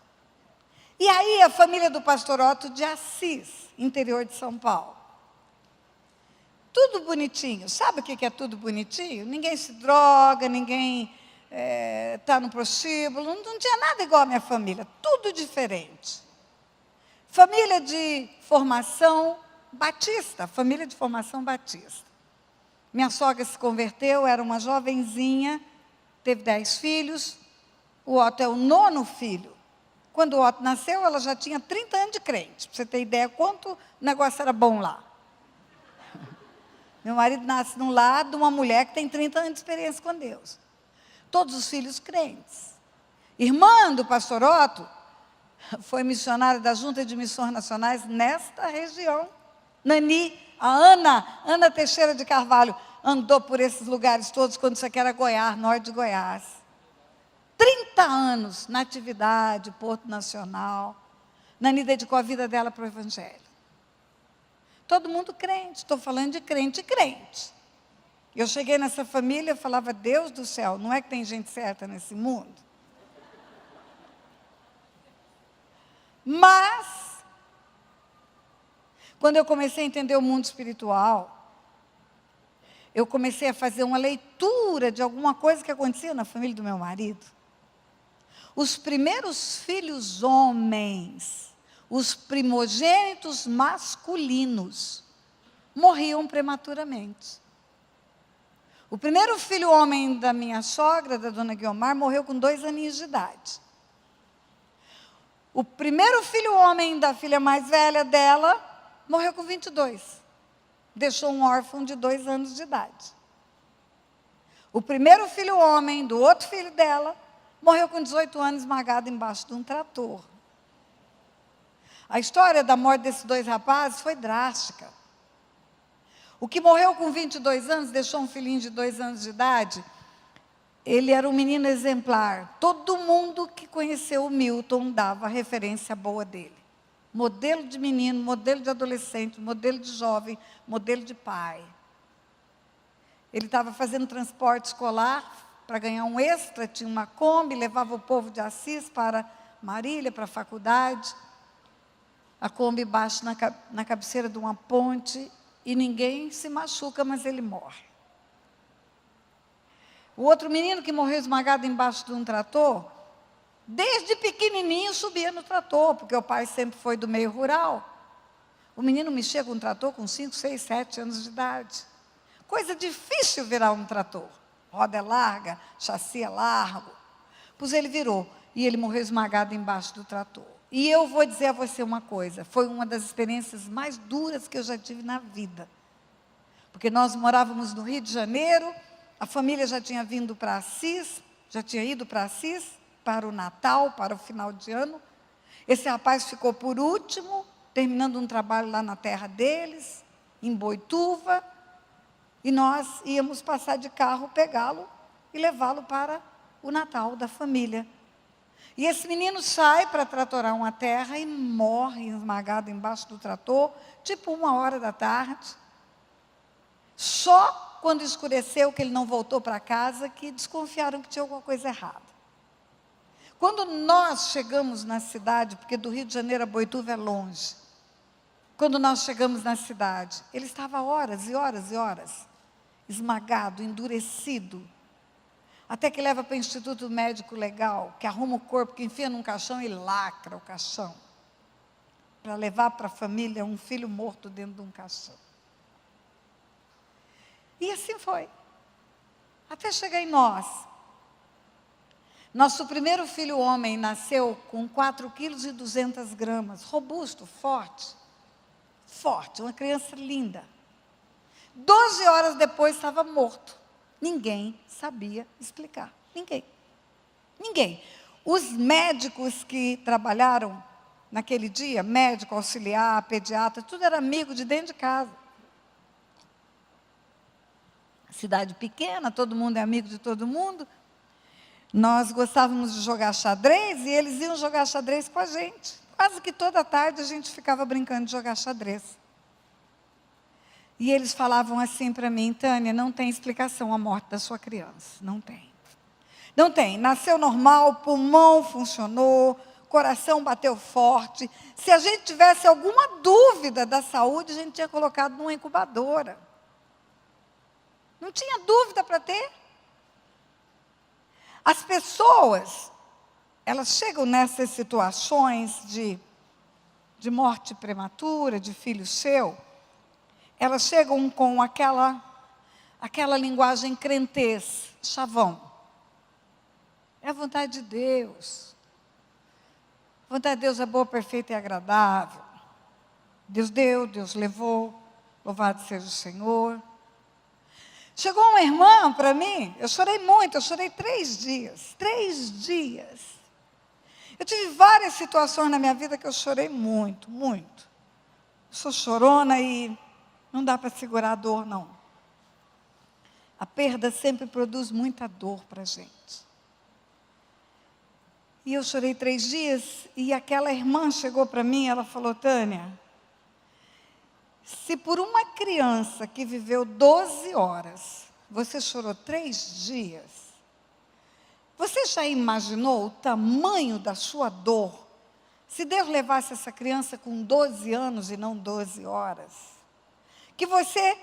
E aí a família do pastor Otto de Assis, interior de São Paulo. Tudo bonitinho. Sabe o que é tudo bonitinho? Ninguém se droga, ninguém está no prostíbulo. Não tinha nada igual a minha família. Tudo diferente. Família de formação batista. Família de formação batista. Minha sogra se converteu, era uma jovenzinha, teve 10 filhos. O Otto é o 9º filho. Quando o Otto nasceu, ela já tinha 30 anos de crente. Para você ter ideia quanto o negócio era bom lá. Meu marido nasce num lar de uma mulher que tem 30 anos de experiência com Deus. Todos os filhos crentes. Irmã do pastor Otto foi missionária da Junta de Missões Nacionais nesta região. Nani, a Ana Teixeira de Carvalho, andou por esses lugares todos quando isso aqui era Goiás, norte de Goiás. 30 anos na atividade, Porto Nacional. Nani dedicou a vida dela para o Evangelho. Todo mundo crente, estou falando de crente e crente. Eu cheguei nessa família e falava, Deus do céu, não é que tem gente certa nesse mundo? Mas, quando eu comecei a entender o mundo espiritual, eu comecei a fazer uma leitura de alguma coisa que acontecia na família do meu marido. Os primeiros filhos homens, os primogênitos masculinos, morriam prematuramente. O primeiro filho homem da minha sogra, da dona Guiomar, morreu com 2 aninhos de idade. O primeiro filho homem da filha mais velha dela, morreu com 22. Deixou um órfão de 2 anos de idade. O primeiro filho homem do outro filho dela, morreu com 18 anos, esmagado embaixo de um trator. A história da morte desses 2 rapazes foi drástica. O que morreu com 22 anos, deixou um filhinho de 2 anos de idade, ele era um menino exemplar. Todo mundo que conheceu o Milton dava referência boa dele. Modelo de menino, modelo de adolescente, modelo de jovem, modelo de pai. Ele estava fazendo transporte escolar para ganhar um extra, tinha uma Kombi, levava o povo de Assis para Marília, para a faculdade. A Kombi baixa na cabeceira de uma ponte e ninguém se machuca, mas ele morre. O outro menino que morreu esmagado embaixo de um trator, desde pequenininho subia no trator, porque o pai sempre foi do meio rural. O menino mexia com um trator com 5, 6, 7 anos de idade. Coisa difícil virar um trator. Roda é larga, chassi é largo. Pois ele virou, e ele morreu esmagado embaixo do trator. E eu vou dizer a você uma coisa, foi uma das experiências mais duras que eu já tive na vida. Porque nós morávamos no Rio de Janeiro, a família já tinha vindo para Assis, já tinha ido para Assis, para o Natal, para o final de ano. Esse rapaz ficou por último, terminando um trabalho lá na terra deles, em Boituva, e nós íamos passar de carro, pegá-lo e levá-lo para o Natal da família. E esse menino sai para tratorar uma terra e morre esmagado embaixo do trator, tipo 1h da tarde. Só quando escureceu, que ele não voltou para casa, que desconfiaram que tinha alguma coisa errada. Quando nós chegamos na cidade, porque do Rio de Janeiro a Boituva é longe, quando nós chegamos na cidade, ele estava horas e horas e horas, esmagado, endurecido, até que leva para o Instituto Médico Legal, que arruma o corpo, que enfia num caixão e lacra o caixão, para levar para a família um filho morto dentro de um caixão. E assim foi, até chegar em nós. Nosso primeiro filho homem nasceu com 4,2 kg, robusto, forte, uma criança linda. 12 horas depois estava morto. Ninguém sabia explicar. Ninguém. Os médicos que trabalharam naquele dia, médico, auxiliar, pediatra, tudo era amigo de dentro de casa. Cidade pequena, todo mundo é amigo de todo mundo. Nós gostávamos de jogar xadrez e eles iam jogar xadrez com a gente. Quase que toda tarde a gente ficava brincando de jogar xadrez. E eles falavam assim para mim: Tânia, não tem explicação a morte da sua criança. Não tem. Não tem. Nasceu normal, pulmão funcionou, coração bateu forte. Se a gente tivesse alguma dúvida da saúde, a gente tinha colocado numa incubadora. Não tinha dúvida para ter. As pessoas, elas chegam nessas situações de morte prematura, de filho seu, elas chegam com aquela linguagem crentez, chavão. É a vontade de Deus. A vontade de Deus é boa, perfeita e agradável. Deus deu, Deus levou, louvado seja o Senhor. Chegou uma irmã para mim, eu chorei muito, eu chorei 3 dias. 3 dias. Eu tive várias situações na minha vida que eu chorei muito, muito. Eu sou chorona e não dá para segurar a dor, não. A perda sempre produz muita dor para a gente. E eu chorei 3 dias e aquela irmã chegou para mim, ela falou: Tânia, se por uma criança que viveu 12 horas, você chorou 3 dias, você já imaginou o tamanho da sua dor, se Deus levasse essa criança com 12 anos e não 12 horas? Que você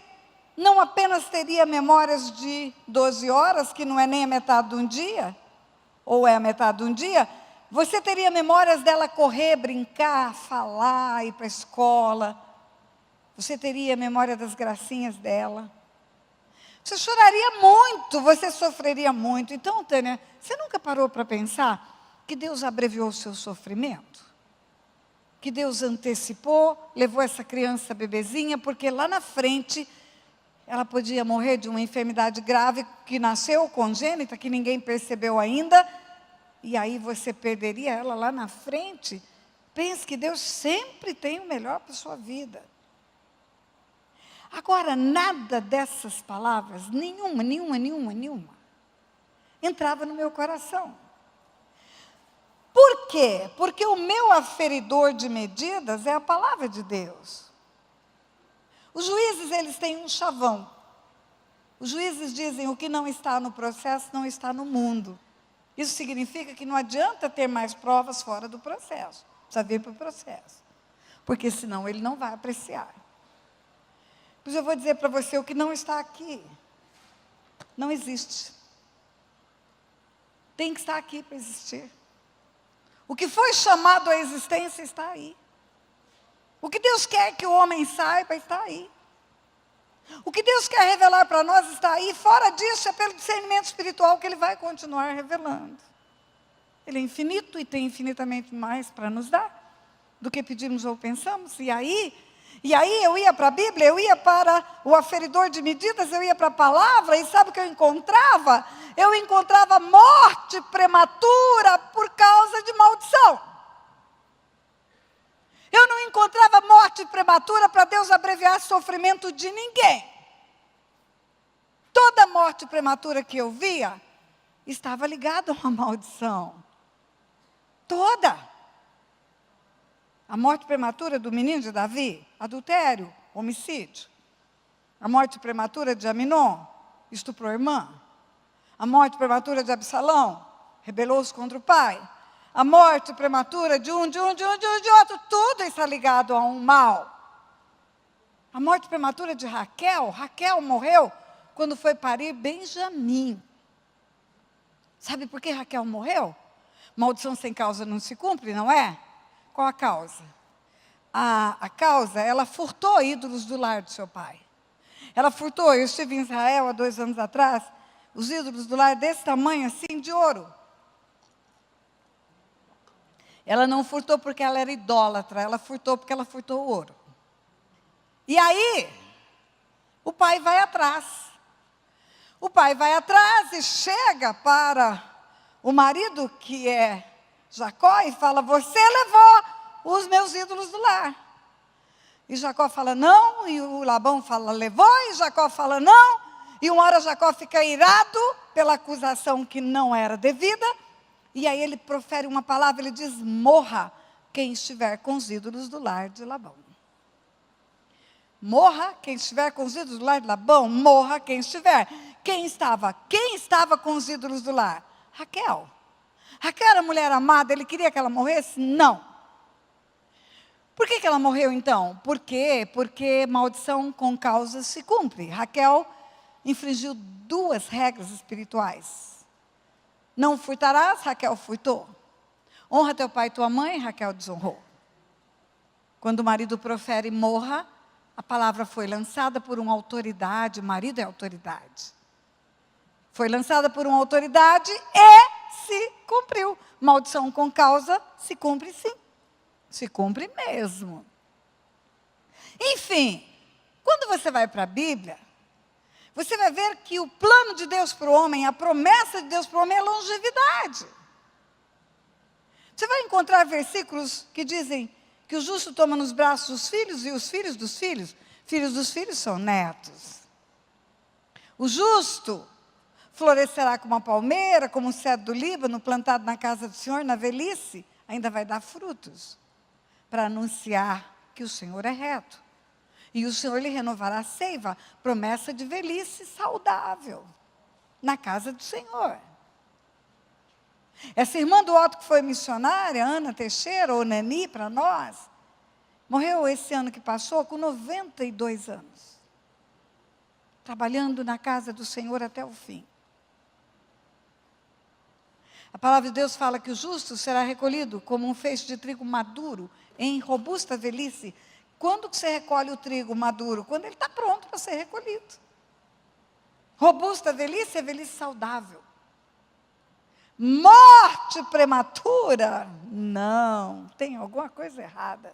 não apenas teria memórias de 12 horas, que não é nem a metade de um dia, ou é a metade de um dia, você teria memórias dela correr, brincar, falar, ir para a escola. Você teria memória das gracinhas dela. Você choraria muito, você sofreria muito. Então, Tânia, você nunca parou para pensar que Deus abreviou o seu sofrimento? Que Deus antecipou, levou essa criança bebezinha, porque lá na frente ela podia morrer de uma enfermidade grave que nasceu congênita, que ninguém percebeu ainda, e aí você perderia ela lá na frente. Pense que Deus sempre tem o melhor para a sua vida. Agora, nada dessas palavras, nenhuma, entrava no meu coração. Por quê? Porque o meu aferidor de medidas é a palavra de Deus. Os juízes, eles têm um chavão. Os juízes dizem: o que não está no processo não está no mundo. Isso significa que não adianta ter mais provas fora do processo. Precisa vir para o processo. Porque senão ele não vai apreciar. Pois eu vou dizer para você, o que não está aqui não existe. Tem que estar aqui para existir. O que foi chamado à existência está aí. O que Deus quer que o homem saiba está aí. O que Deus quer revelar para nós está aí. Fora disso, é pelo discernimento espiritual que Ele vai continuar revelando. Ele é infinito e tem infinitamente mais para nos dar do que pedimos ou pensamos. E aí eu ia para a Bíblia, eu ia para o aferidor de medidas, eu ia para a palavra, e sabe o que eu encontrava? Eu encontrava morte prematura por causa de maldição. Eu não encontrava morte prematura para Deus abreviar sofrimento de ninguém. Toda morte prematura que eu via estava ligada a uma maldição. Toda. A morte prematura do menino de Davi, adultério, homicídio. A morte prematura de Aminon, estuprou a irmã. A morte prematura de Absalão, rebelou-se contra o pai. A morte prematura de outro, tudo está ligado a um mal. A morte prematura de Raquel, Raquel morreu quando foi parir Benjamim. Sabe por que Raquel morreu? Maldição sem causa não se cumpre, não é? Qual a causa? A causa, ela furtou ídolos do lar do seu pai. Ela furtou, eu estive em Israel há 2 anos atrás, os ídolos do lar desse tamanho, assim, de ouro. Ela não furtou porque ela era idólatra, ela furtou porque ela furtou o ouro. E aí, o pai vai atrás. O pai vai atrás e chega para o marido, que é Jacó, e fala: você levou os meus ídolos do lar. E Jacó fala não, e o Labão fala levou, e Jacó fala não, e uma hora Jacó fica irado pela acusação que não era devida, e aí ele profere uma palavra, ele diz: morra quem estiver com os ídolos do lar de Labão. Morra quem estiver com os ídolos do lar de Labão, morra quem estiver. Quem estava com os ídolos do lar? Raquel. Raquel era mulher amada, ele queria que ela morresse? Não. Por que ela morreu então? Por quê? Porque maldição com causa se cumpre. Raquel infringiu 2 regras espirituais. Não furtarás, Raquel furtou. Honra teu pai e tua mãe, Raquel desonrou. Quando o marido profere morra, a palavra foi lançada por uma autoridade, marido é autoridade. Foi lançada por uma autoridade e se cumpriu. Maldição com causa se cumpre sim. Se cumpre mesmo. Enfim, quando você vai para a Bíblia, você vai ver que o plano de Deus para o homem, a promessa de Deus para o homem é longevidade. Você vai encontrar versículos que dizem que o justo toma nos braços os filhos e os filhos dos filhos. Filhos dos filhos são netos. O justo florescerá como uma palmeira, como um cedro do Líbano, plantado na casa do Senhor, na velhice, ainda vai dar frutos, para anunciar que o Senhor é reto. E o Senhor lhe renovará a seiva, promessa de velhice saudável, na casa do Senhor. Essa irmã do Otto que foi missionária, Ana Teixeira, ou Nani para nós, morreu esse ano que passou com 92 anos. Trabalhando na casa do Senhor até o fim. A palavra de Deus fala que o justo será recolhido como um feixe de trigo maduro, em robusta velhice. Quando que você recolhe o trigo maduro? Quando ele está pronto para ser recolhido. Robusta velhice é velhice saudável. Morte prematura? Não, tem alguma coisa errada.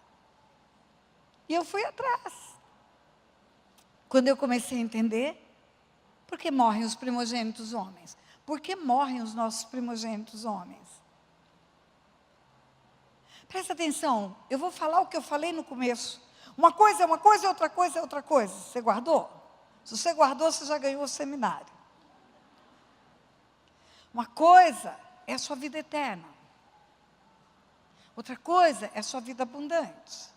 E eu fui atrás. Quando eu comecei a entender, por que morrem os primogênitos homens? Por que morrem os nossos primogênitos homens? Presta atenção, eu vou falar o que eu falei no começo. Uma coisa é uma coisa, outra coisa é outra coisa. Você guardou? Se você guardou, você já ganhou o seminário. Uma coisa é a sua vida eterna. Outra coisa é a sua vida abundante.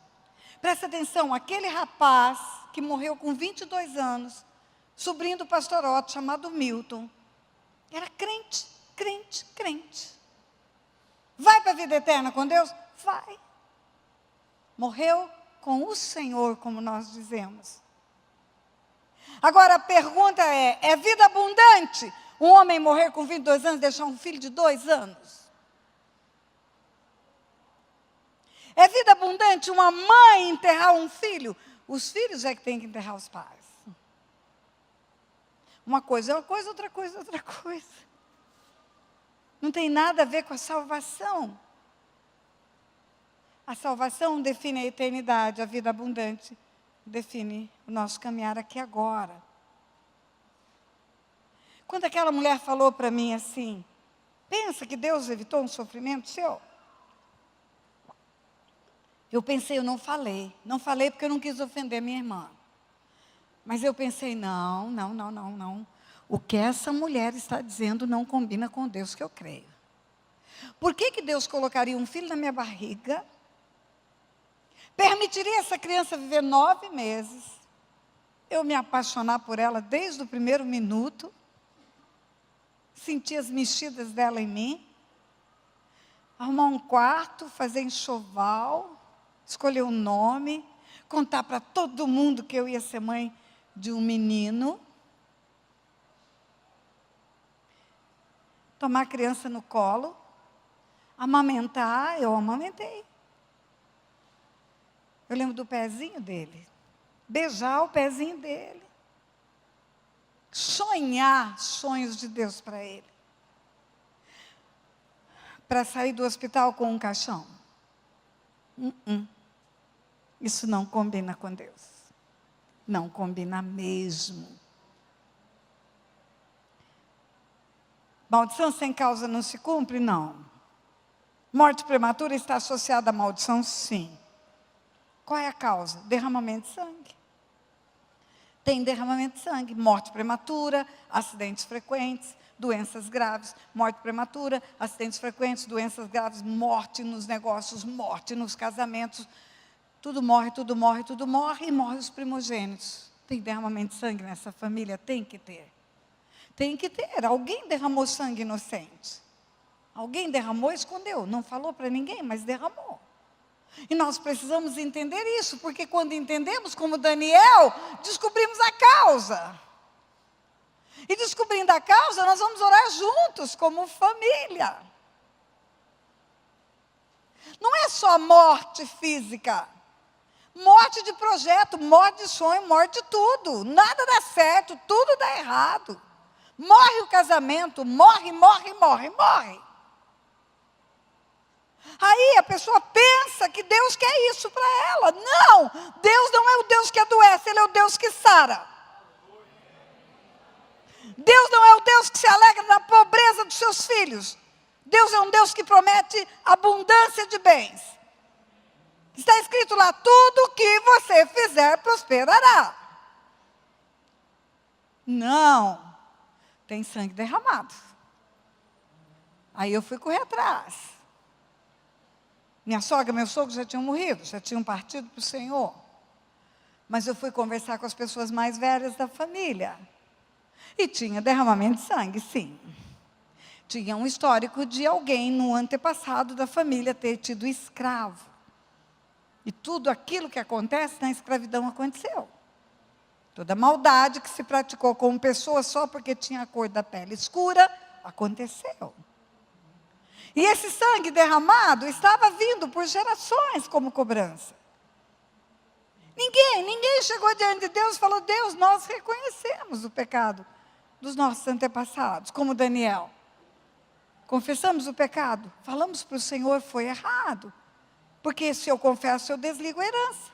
Presta atenção, aquele rapaz que morreu com 22 anos, sobrinho do pastor Otto, chamado Milton, era crente, crente, crente. Vai para a vida eterna com Deus? Vai. Morreu com o Senhor, como nós dizemos. Agora a pergunta é vida abundante um homem morrer com 22 anos e deixar um filho de 2 anos? É vida abundante uma mãe enterrar um filho? Os filhos é que têm que enterrar os pais. Uma coisa é uma coisa, outra coisa é outra coisa. Não tem nada a ver com a salvação. A salvação define a eternidade, a vida abundante define o nosso caminhar aqui agora. Quando aquela mulher falou para mim assim, pensa que Deus evitou um sofrimento seu? Eu pensei, eu não falei porque eu não quis ofender minha irmã. Mas eu pensei, não. O que essa mulher está dizendo não combina com o Deus que eu creio. Por que Deus colocaria um filho na minha barriga? Permitiria essa criança viver 9 meses? Eu me apaixonar por ela desde o primeiro minuto? Sentir as mexidas dela em mim? Arrumar um quarto, fazer enxoval, escolher um nome, contar para todo mundo que eu ia ser mãe de um menino, tomar a criança no colo, amamentar, eu amamentei. Eu lembro do pezinho dele, beijar o pezinho dele, sonhar sonhos de Deus para ele, para sair do hospital com um caixão. Isso não combina com Deus. Não combina mesmo. Maldição sem causa não se cumpre? Não. Morte prematura está associada à maldição? Sim. Qual é a causa? Derramamento de sangue. Tem derramamento de sangue, morte prematura, acidentes frequentes, doenças graves, morte prematura, acidentes frequentes, doenças graves, morte nos negócios, morte nos casamentos. Tudo morre, tudo morre, tudo morre, e morre os primogênitos. Tem derramamento de sangue nessa família? Tem que ter. Tem que ter. Alguém derramou sangue inocente. Alguém derramou e escondeu. Não falou para ninguém, mas derramou. E nós precisamos entender isso, porque quando entendemos, como Daniel, descobrimos a causa. E descobrindo a causa, nós vamos orar juntos, como família. Não é só morte física. Morte de projeto, morte de sonho, morte de tudo. Nada dá certo, tudo dá errado. Morre o casamento, morre. Aí a pessoa pensa que Deus quer isso para ela. Não, Deus não é o Deus que adoece, Ele é o Deus que sara. Deus não é o Deus que se alegra na pobreza dos seus filhos. Deus é um Deus que promete abundância de bens. Está escrito lá, tudo que você fizer prosperará. Não, tem sangue derramado. Aí eu fui correr atrás. Minha sogra e meu sogro já tinham morrido, já tinham partido para o Senhor. Mas eu fui conversar com as pessoas mais velhas da família. E tinha derramamento de sangue, sim. Tinha um histórico de alguém no antepassado da família ter tido escravo. E tudo aquilo que acontece na escravidão aconteceu. Toda maldade que se praticou com pessoas só porque tinha a cor da pele escura, aconteceu. E esse sangue derramado estava vindo por gerações como cobrança. Ninguém chegou diante de Deus e falou, Deus, nós reconhecemos o pecado dos nossos antepassados, como Daniel. Confessamos o pecado, falamos para o Senhor, foi errado. Porque se eu confesso, eu desligo a herança.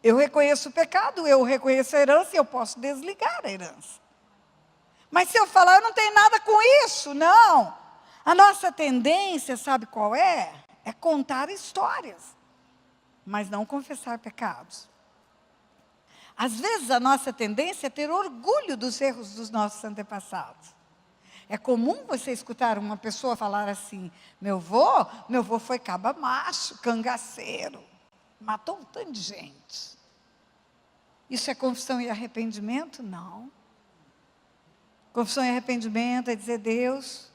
Eu reconheço o pecado, eu reconheço a herança e eu posso desligar a herança. Mas se eu falar, eu não tenho nada com isso, não. A nossa tendência, sabe qual é? É contar histórias. mas não confessar pecados. Às vezes a nossa tendência é ter orgulho dos erros dos nossos antepassados. É comum você escutar uma pessoa falar assim: meu avô foi caba macho, cangaceiro, matou um tanto de gente. Isso é confissão e arrependimento? Não. Confissão e arrependimento é dizer: Deus,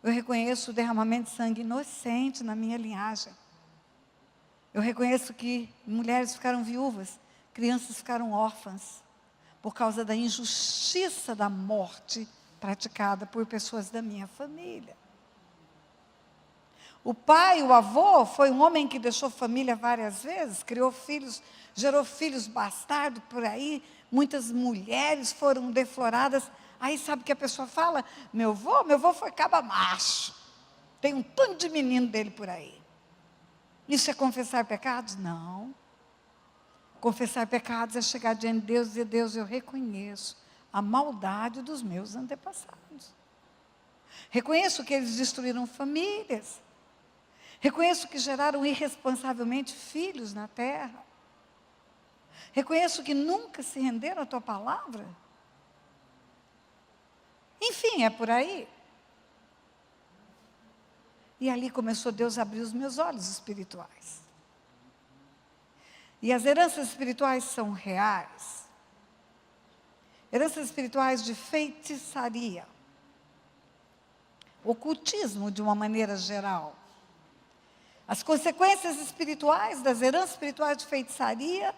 eu reconheço o derramamento de sangue inocente na minha linhagem. Eu reconheço que mulheres ficaram viúvas, crianças ficaram órfãs, por causa da injustiça da morte praticada por pessoas da minha família. O pai, o avô, foi um homem que deixou família várias vezes, criou filhos, gerou filhos bastardos por aí, muitas mulheres foram defloradas. Aí sabe o que a pessoa fala? Meu avô foi caba macho, tem um tanto de menino dele por aí. Isso é confessar pecados? Não. Confessar pecados é chegar diante de Deus e dizer: Deus, eu reconheço a maldade dos meus antepassados. Reconheço que eles destruíram famílias. Reconheço que geraram irresponsavelmente filhos na terra. Reconheço que nunca se renderam à tua palavra. Enfim, é por aí. E ali começou Deus a abrir os meus olhos espirituais. E as heranças espirituais são reais. Heranças espirituais de feitiçaria. Ocultismo, de uma maneira geral. As consequências espirituais das heranças espirituais de feitiçaria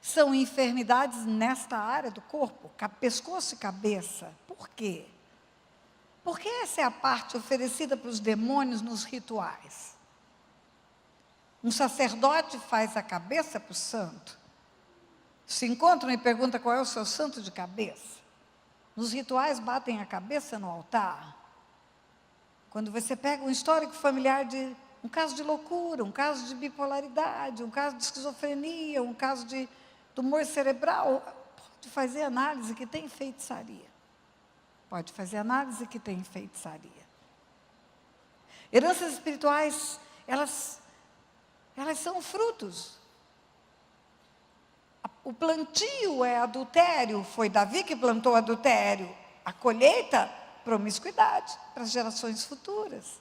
são enfermidades nesta área do corpo, pescoço e cabeça. Por quê? Porque essa é a parte oferecida para os demônios nos rituais. Um sacerdote faz a cabeça para o santo. Se encontram e perguntam qual é o seu santo de cabeça. Nos rituais batem a cabeça no altar. Quando você pega um histórico familiar de um caso de loucura, um caso de bipolaridade, um caso de esquizofrenia, um caso de tumor cerebral, pode fazer análise que tem feitiçaria. Pode fazer análise que tem feitiçaria. Heranças espirituais, elas são frutos. O plantio é adultério, foi Davi que plantou adultério. A colheita, promiscuidade para as gerações futuras.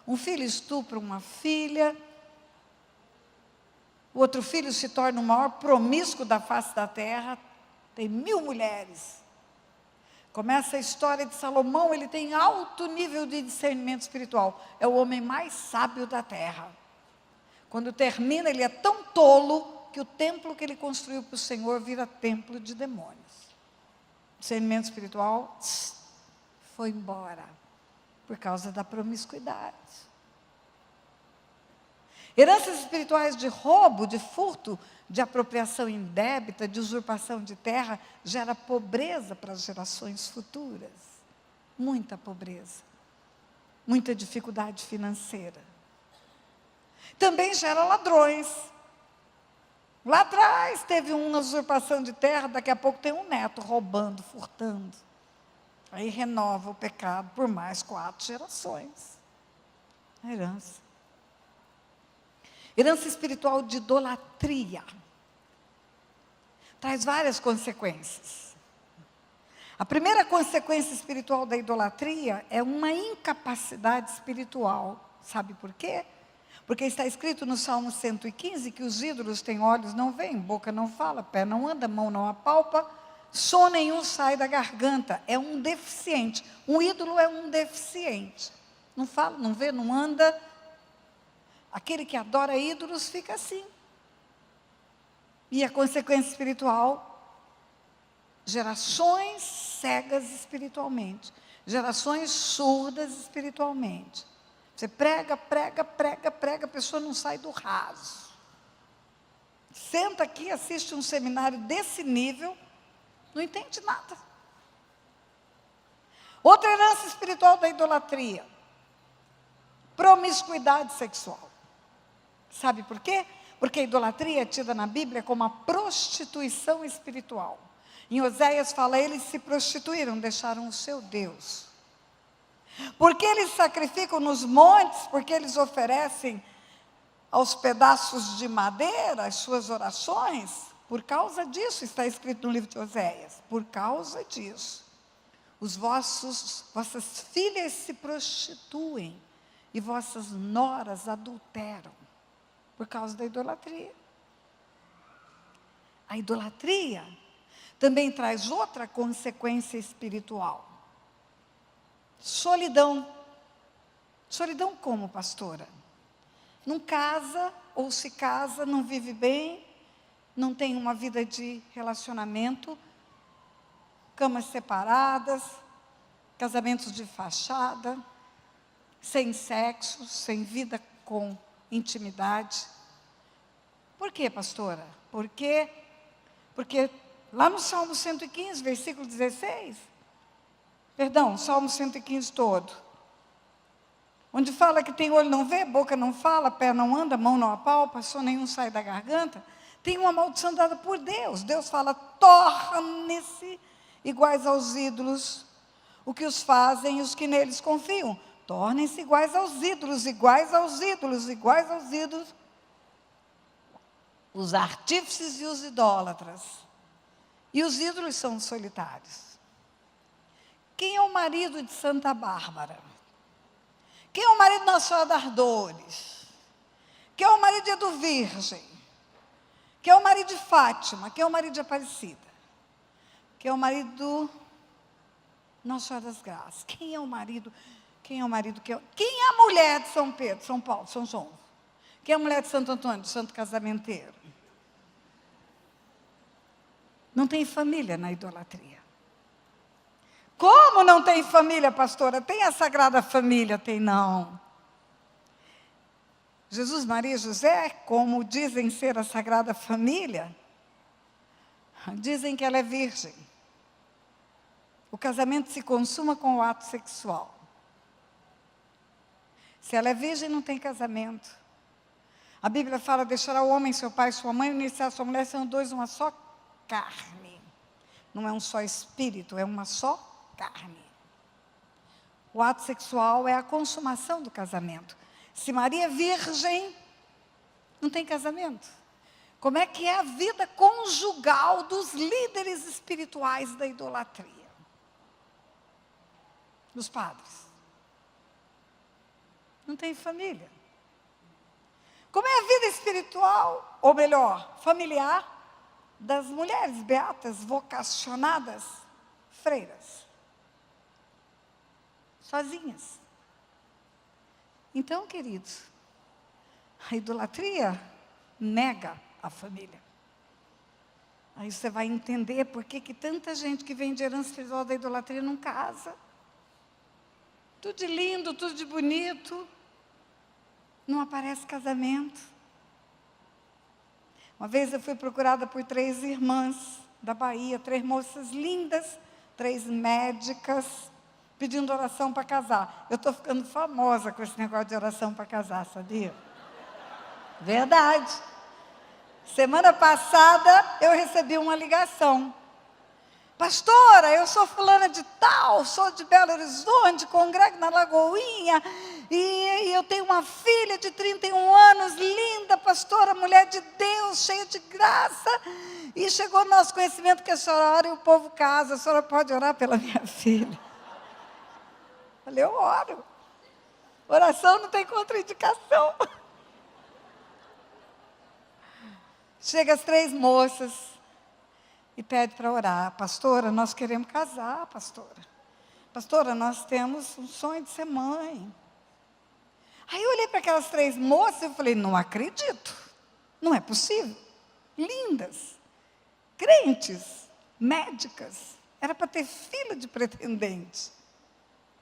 Um filho estupra uma filha, o outro filho se torna o maior promíscuo da face da terra, tem 1000 mulheres. Começa a história de Salomão, ele tem alto nível de discernimento espiritual, é o homem mais sábio da terra. Quando termina, ele é tão tolo que o templo que ele construiu para o Senhor vira templo de demônios. Discernimento espiritual foi embora, por causa da promiscuidade. Heranças espirituais de roubo, de furto, de apropriação indébita, de usurpação de terra, gera pobreza para as gerações futuras. Muita pobreza. Muita dificuldade financeira. Também gera ladrões. Lá atrás teve uma usurpação de terra, daqui a pouco tem um neto roubando, furtando. Aí renova o pecado por mais 4 gerações. A herança. Herança espiritual de idolatria. Traz várias consequências. A primeira consequência espiritual da idolatria é uma incapacidade espiritual. Sabe por quê? Porque está escrito no Salmo 115 que os ídolos têm olhos, não veem, boca não fala, pé não anda, mão não apalpa, som nenhum sai da garganta. É um deficiente. Um ídolo é um deficiente. Não fala, não vê, não anda. Aquele que adora ídolos fica assim. E a consequência espiritual, gerações cegas espiritualmente, gerações surdas espiritualmente. Você prega, a pessoa não sai do raso. Senta aqui, assiste um seminário desse nível, não entende nada. Outra herança espiritual da idolatria, promiscuidade sexual. Sabe por quê? Porque a idolatria é tida na Bíblia como a prostituição espiritual. Em Oséias fala, eles se prostituíram, deixaram o seu Deus. Porque eles sacrificam nos montes, porque eles oferecem aos pedaços de madeira as suas orações, por causa disso, está escrito no livro de Oséias, por causa disso, vossas filhas se prostituem e vossas noras adulteram, por causa da idolatria. A idolatria também traz outra consequência espiritual. Solidão. Solidão como, pastora? Não casa, ou se casa, não vive bem, não tem uma vida de relacionamento, camas separadas, casamentos de fachada, sem sexo, sem vida com intimidade. Por quê, pastora? Porque lá no Salmo 115, versículo 16, Salmo 115 todo, onde fala que tem olho não vê, boca não fala, pé não anda, mão não apalpa, som nenhum sai da garganta, tem uma maldição dada por Deus. Deus fala, tornem-se iguais aos ídolos, o que os fazem e os que neles confiam. Tornem-se iguais aos ídolos, iguais aos ídolos, iguais aos ídolos, os artífices e os idólatras. E os ídolos são solitários. Quem é o marido de Santa Bárbara? Quem é o marido de Nossa Senhora das Dores? Quem é o marido de Edu Virgem? Quem é o marido de Fátima? Quem é o marido de Aparecida? Quem é o marido de Nossa Senhora das Graças? Quem é o marido? Quem é a mulher de São Pedro, São Paulo, São João? Quem é a mulher de Santo Antônio, do Santo Casamenteiro? Não tem família na idolatria. Como não tem família, pastora? Tem a Sagrada Família? Tem não. Jesus, Maria e José, como dizem ser a Sagrada Família, dizem que ela é virgem. O casamento se consuma com o ato sexual. Se ela é virgem, não tem casamento. A Bíblia fala, deixará o homem, seu pai e sua mãe, unir-se a sua mulher, são dois, uma só carne. Não é um só espírito, é uma só carne. O ato sexual é a consumação do casamento. Se Maria é virgem, não tem casamento. Como é que é a vida conjugal dos líderes espirituais da idolatria? Dos padres. Não tem família. Como é a vida espiritual, ou melhor, familiar, das mulheres beatas, vocacionadas, freiras? Sozinhas. Então, queridos, a idolatria nega a família. Aí você vai entender por que tanta gente que vem de herança espiritual da idolatria não casa. Tudo de lindo, tudo de bonito. Não aparece casamento. Uma vez eu fui procurada por 3 irmãs da Bahia, 3 moças lindas, 3 médicas, pedindo oração para casar. Eu estou ficando famosa com esse negócio de oração para casar, sabia? Verdade. Semana passada eu recebi uma ligação. Pastora, eu sou fulana de tal, sou de Belo Horizonte, congrego na Lagoinha, e eu tenho uma filha de 31 anos, linda, pastora, mulher de Deus, cheia de graça, e chegou ao nosso conhecimento que a senhora ora e o povo casa, a senhora pode orar pela minha filha? Falei, eu oro. Oração não tem contraindicação. Chega as 3 moças e pede para orar. Pastora, nós queremos casar, pastora. Pastora, nós temos um sonho de ser mãe. Aí eu olhei para aquelas 3 moças e falei, não acredito. Não é possível. Lindas, crentes, médicas. Era para ter filho de pretendente.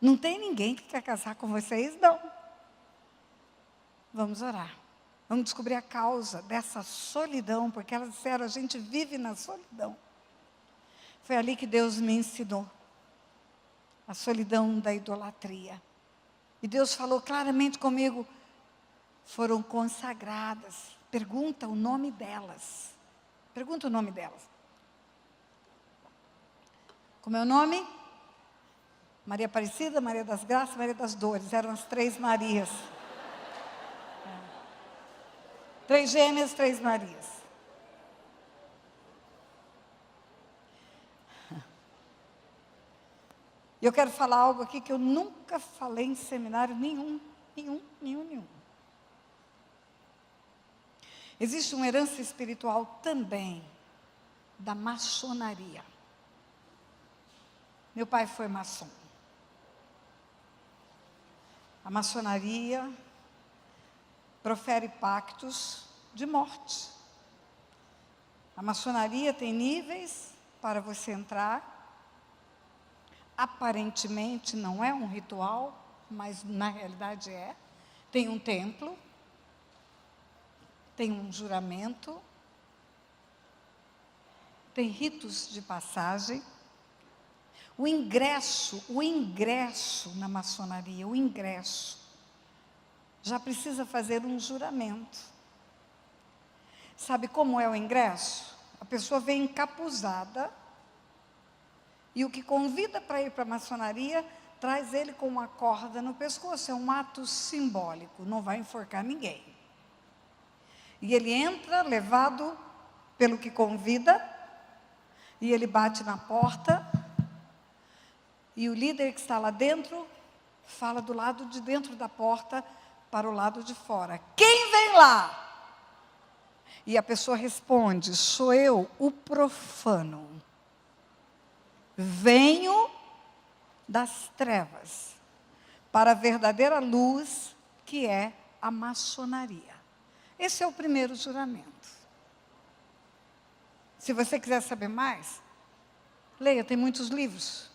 Não tem ninguém que quer casar com vocês, não. Vamos orar. Vamos descobrir a causa dessa solidão, porque elas disseram, a gente vive na solidão. Foi ali que Deus me ensinou. A solidão da idolatria. E Deus falou claramente comigo, foram consagradas. Pergunta o nome delas. Pergunta o nome delas. Como é o nome? Maria Aparecida, Maria das Graças, Maria das Dores. Eram as 3 Marias. 3 gêmeas, 3 Marias. E eu quero falar algo aqui que eu nunca falei em seminário nenhum. Existe uma herança espiritual também da maçonaria. Meu pai foi maçom. A maçonaria profere pactos de morte. A maçonaria tem níveis para você entrar. Aparentemente não é um ritual, mas na realidade é. Tem um templo, tem um juramento, tem ritos de passagem. O ingresso na maçonaria, já precisa fazer um juramento. Sabe como é o ingresso? A pessoa vem encapuzada e o que convida para ir para a maçonaria traz ele com uma corda no pescoço. É um ato simbólico, não vai enforcar ninguém. E ele entra levado pelo que convida e ele bate na porta. E o líder que está lá dentro, fala do lado de dentro da porta para o lado de fora. Quem vem lá? E a pessoa responde, sou eu, o profano. Venho das trevas para a verdadeira luz que é a maçonaria. Esse é o primeiro juramento. Se você quiser saber mais, leia, tem muitos livros.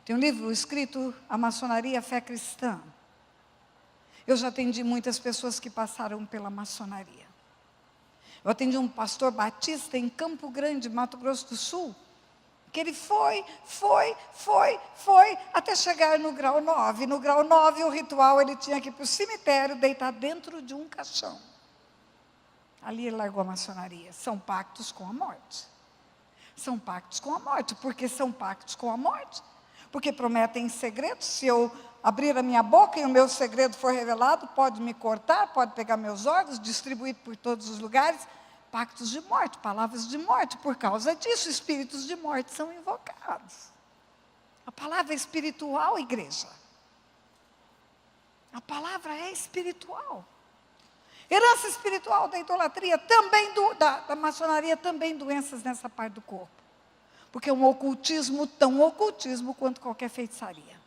Tem um livro escrito A Maçonaria, a Fé Cristã. Eu já atendi muitas pessoas que passaram pela maçonaria. Eu atendi um pastor batista em Campo Grande, Mato Grosso do Sul, que ele foi, até chegar no grau 9. No grau 9, o ritual, ele tinha que ir para o cemitério, deitar dentro de um caixão. Ali ele largou a maçonaria. São pactos com a morte. São pactos com a morte. Por que são pactos com a morte? Porque prometem segredos. Se eu abrir a minha boca e o meu segredo for revelado, pode me cortar, pode pegar meus órgãos, distribuir por todos os lugares. Pactos de morte, palavras de morte. Por causa disso, espíritos de morte são invocados. A palavra é espiritual, igreja. A palavra é espiritual. Herança espiritual da idolatria, também da maçonaria, também doenças nessa parte do corpo. Porque é um ocultismo, tão ocultismo quanto qualquer feitiçaria.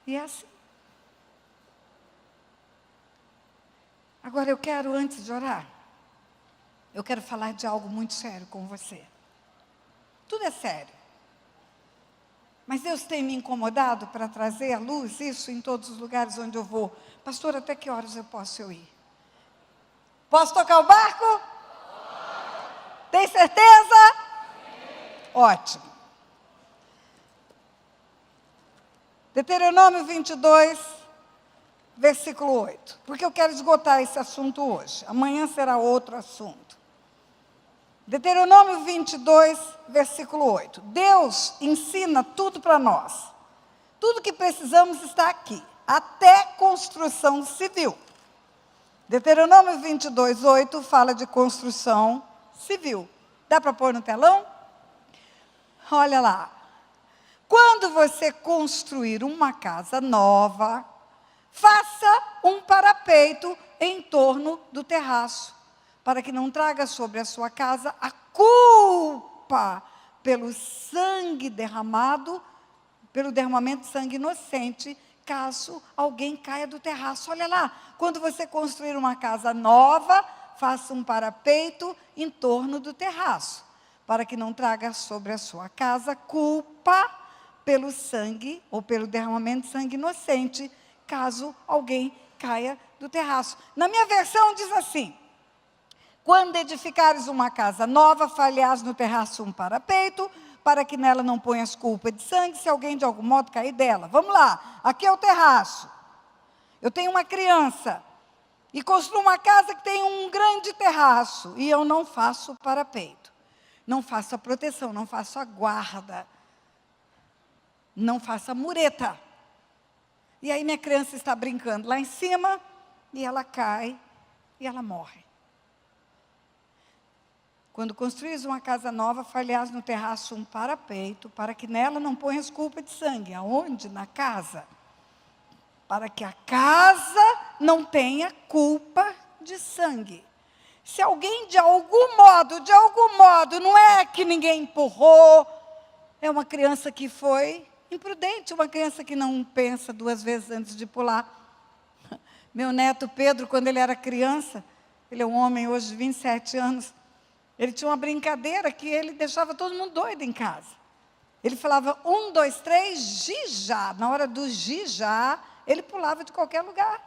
E é assim. Agora eu quero, antes de orar, eu quero falar de algo muito sério com você. Tudo é sério. Mas Deus tem me incomodado para trazer à luz isso em todos os lugares onde eu vou. Pastor, até que horas eu posso ir? Posso tocar o barco? Tem certeza? Sim. Ótimo. Deuteronômio 22, versículo 8. Porque eu quero esgotar esse assunto hoje. Amanhã será outro assunto. Deuteronômio 22, versículo 8. Deus ensina tudo para nós. Tudo que precisamos está aqui. Até construção civil. Deuteronômio 22, 8 fala de construção civil. Dá para pôr no telão? Olha lá. Quando você construir uma casa nova, faça um parapeito em torno do terraço, para que não traga sobre a sua casa a culpa pelo sangue derramado, pelo derramamento de sangue inocente, caso alguém caia do terraço. Olha lá, quando você construir uma casa nova, faça um parapeito em torno do terraço, para que não traga sobre a sua casa culpa pelo sangue, ou pelo derramamento de sangue inocente, caso alguém caia do terraço. Na minha versão diz assim: quando edificares uma casa nova, falhás no terraço um parapeito, para que nela não ponhas culpa de sangue, se alguém de algum modo cair dela. Vamos lá, aqui é o terraço. Eu tenho uma criança, e construo uma casa que tem um grande terraço, e eu não faço parapeito. Não faço a proteção, não faço a guarda, não faço a mureta. E aí minha criança está brincando lá em cima, e ela cai, e ela morre. Quando construís uma casa nova, falhás no terraço um parapeito, para que nela não ponhas culpa de sangue. Aonde? Na casa. Para que a casa não tenha culpa de sangue. Se alguém de algum modo, não é que ninguém empurrou, é uma criança que foi imprudente, uma criança que não pensa duas vezes antes de pular. Meu neto Pedro, quando ele era criança, ele é um homem hoje de 27 anos, ele tinha uma brincadeira que ele deixava todo mundo doido em casa. Ele falava 1, 2, 3, jijá. Na hora do jijá, ele pulava de qualquer lugar.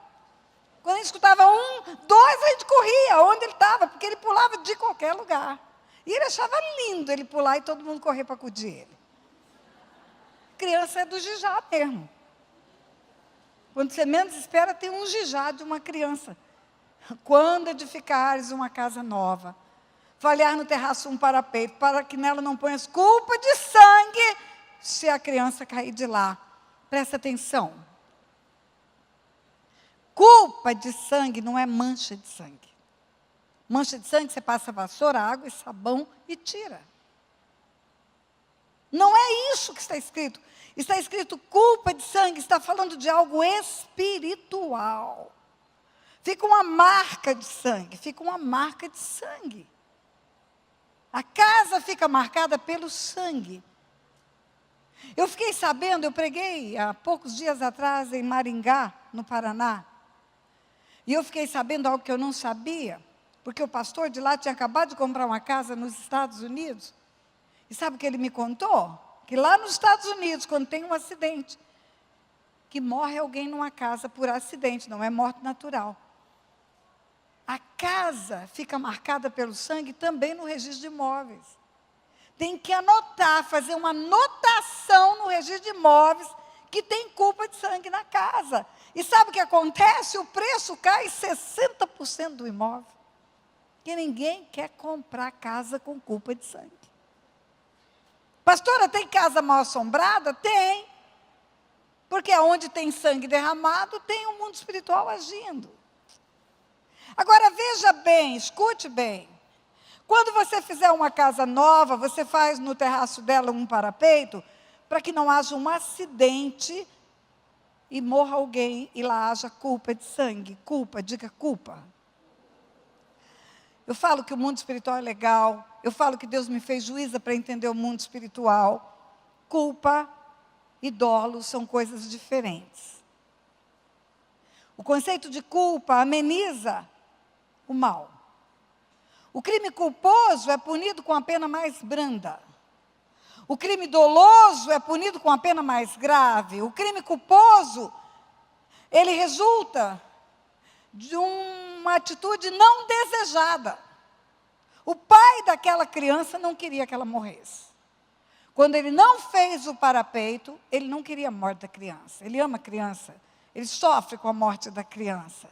Quando a gente escutava 1, 2, a gente corria onde ele estava, porque ele pulava de qualquer lugar. E ele achava lindo ele pular e todo mundo correr para acudir ele. Criança é do jijá mesmo. Quando você menos espera, tem um jijá de uma criança. Quando edificares uma casa nova, falhar no terraço um parapeito, para que nela não ponhas culpa de sangue, se a criança cair de lá. Presta atenção. Culpa de sangue não é mancha de sangue. Mancha de sangue, você passa vassoura, água e sabão e tira. Não é isso que está escrito. Está escrito culpa de sangue, está falando de algo espiritual. Fica uma marca de sangue, fica uma marca de sangue. A casa fica marcada pelo sangue. Eu fiquei sabendo, eu preguei há poucos dias atrás em Maringá, no Paraná. E eu fiquei sabendo algo que eu não sabia, porque o pastor de lá tinha acabado de comprar uma casa nos Estados Unidos. E sabe o que ele me contou? Que lá nos Estados Unidos, quando tem um acidente, que morre alguém numa casa por acidente, não é morte natural. A casa fica marcada pelo sangue também no registro de imóveis. Tem que anotar, fazer uma anotação no registro de imóveis que tem culpa de sangue na casa. E sabe o que acontece? O preço cai 60% do imóvel. Porque ninguém quer comprar casa com culpa de sangue. Pastora, tem casa mal assombrada? Tem. Porque onde tem sangue derramado, tem o mundo espiritual agindo. Agora, veja bem, escute bem. Quando você fizer uma casa nova, você faz no terraço dela um parapeito, para que não haja um acidente e morra alguém e lá haja culpa de sangue. Culpa, diga culpa. Eu falo que o mundo espiritual é legal, eu falo que Deus me fez juíza para entender o mundo espiritual. Culpa e dolo são coisas diferentes. O conceito de culpa ameniza o mal. O crime culposo é punido com a pena mais branda. O crime doloso é punido com a pena mais grave. O crime culposo, ele resulta de uma atitude não desejada. O pai daquela criança não queria que ela morresse. Quando ele não fez o parapeito, ele não queria a morte da criança. Ele ama a criança. Ele sofre com a morte da criança.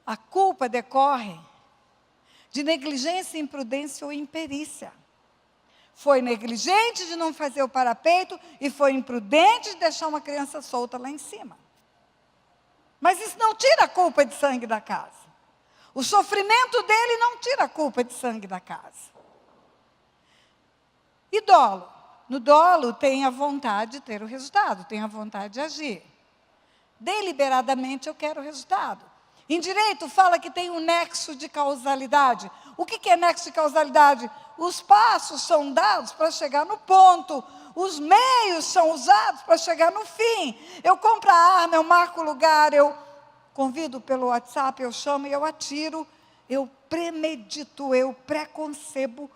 A culpa decorre de negligência, imprudência ou imperícia. Foi negligente de não fazer o parapeito e foi imprudente de deixar uma criança solta lá em cima. Mas isso não tira a culpa de sangue da casa. O sofrimento dele não tira a culpa de sangue da casa. E dolo? No dolo tem a vontade de ter o resultado, tem a vontade de agir. Deliberadamente eu quero o resultado. Em direito fala que tem um nexo de causalidade. O que é nexo de causalidade? Os passos são dados para chegar no ponto. Os meios são usados para chegar no fim. Eu compro a arma, eu marco o lugar, eu convido pelo WhatsApp, eu chamo e eu atiro. Eu premedito, eu preconcebo,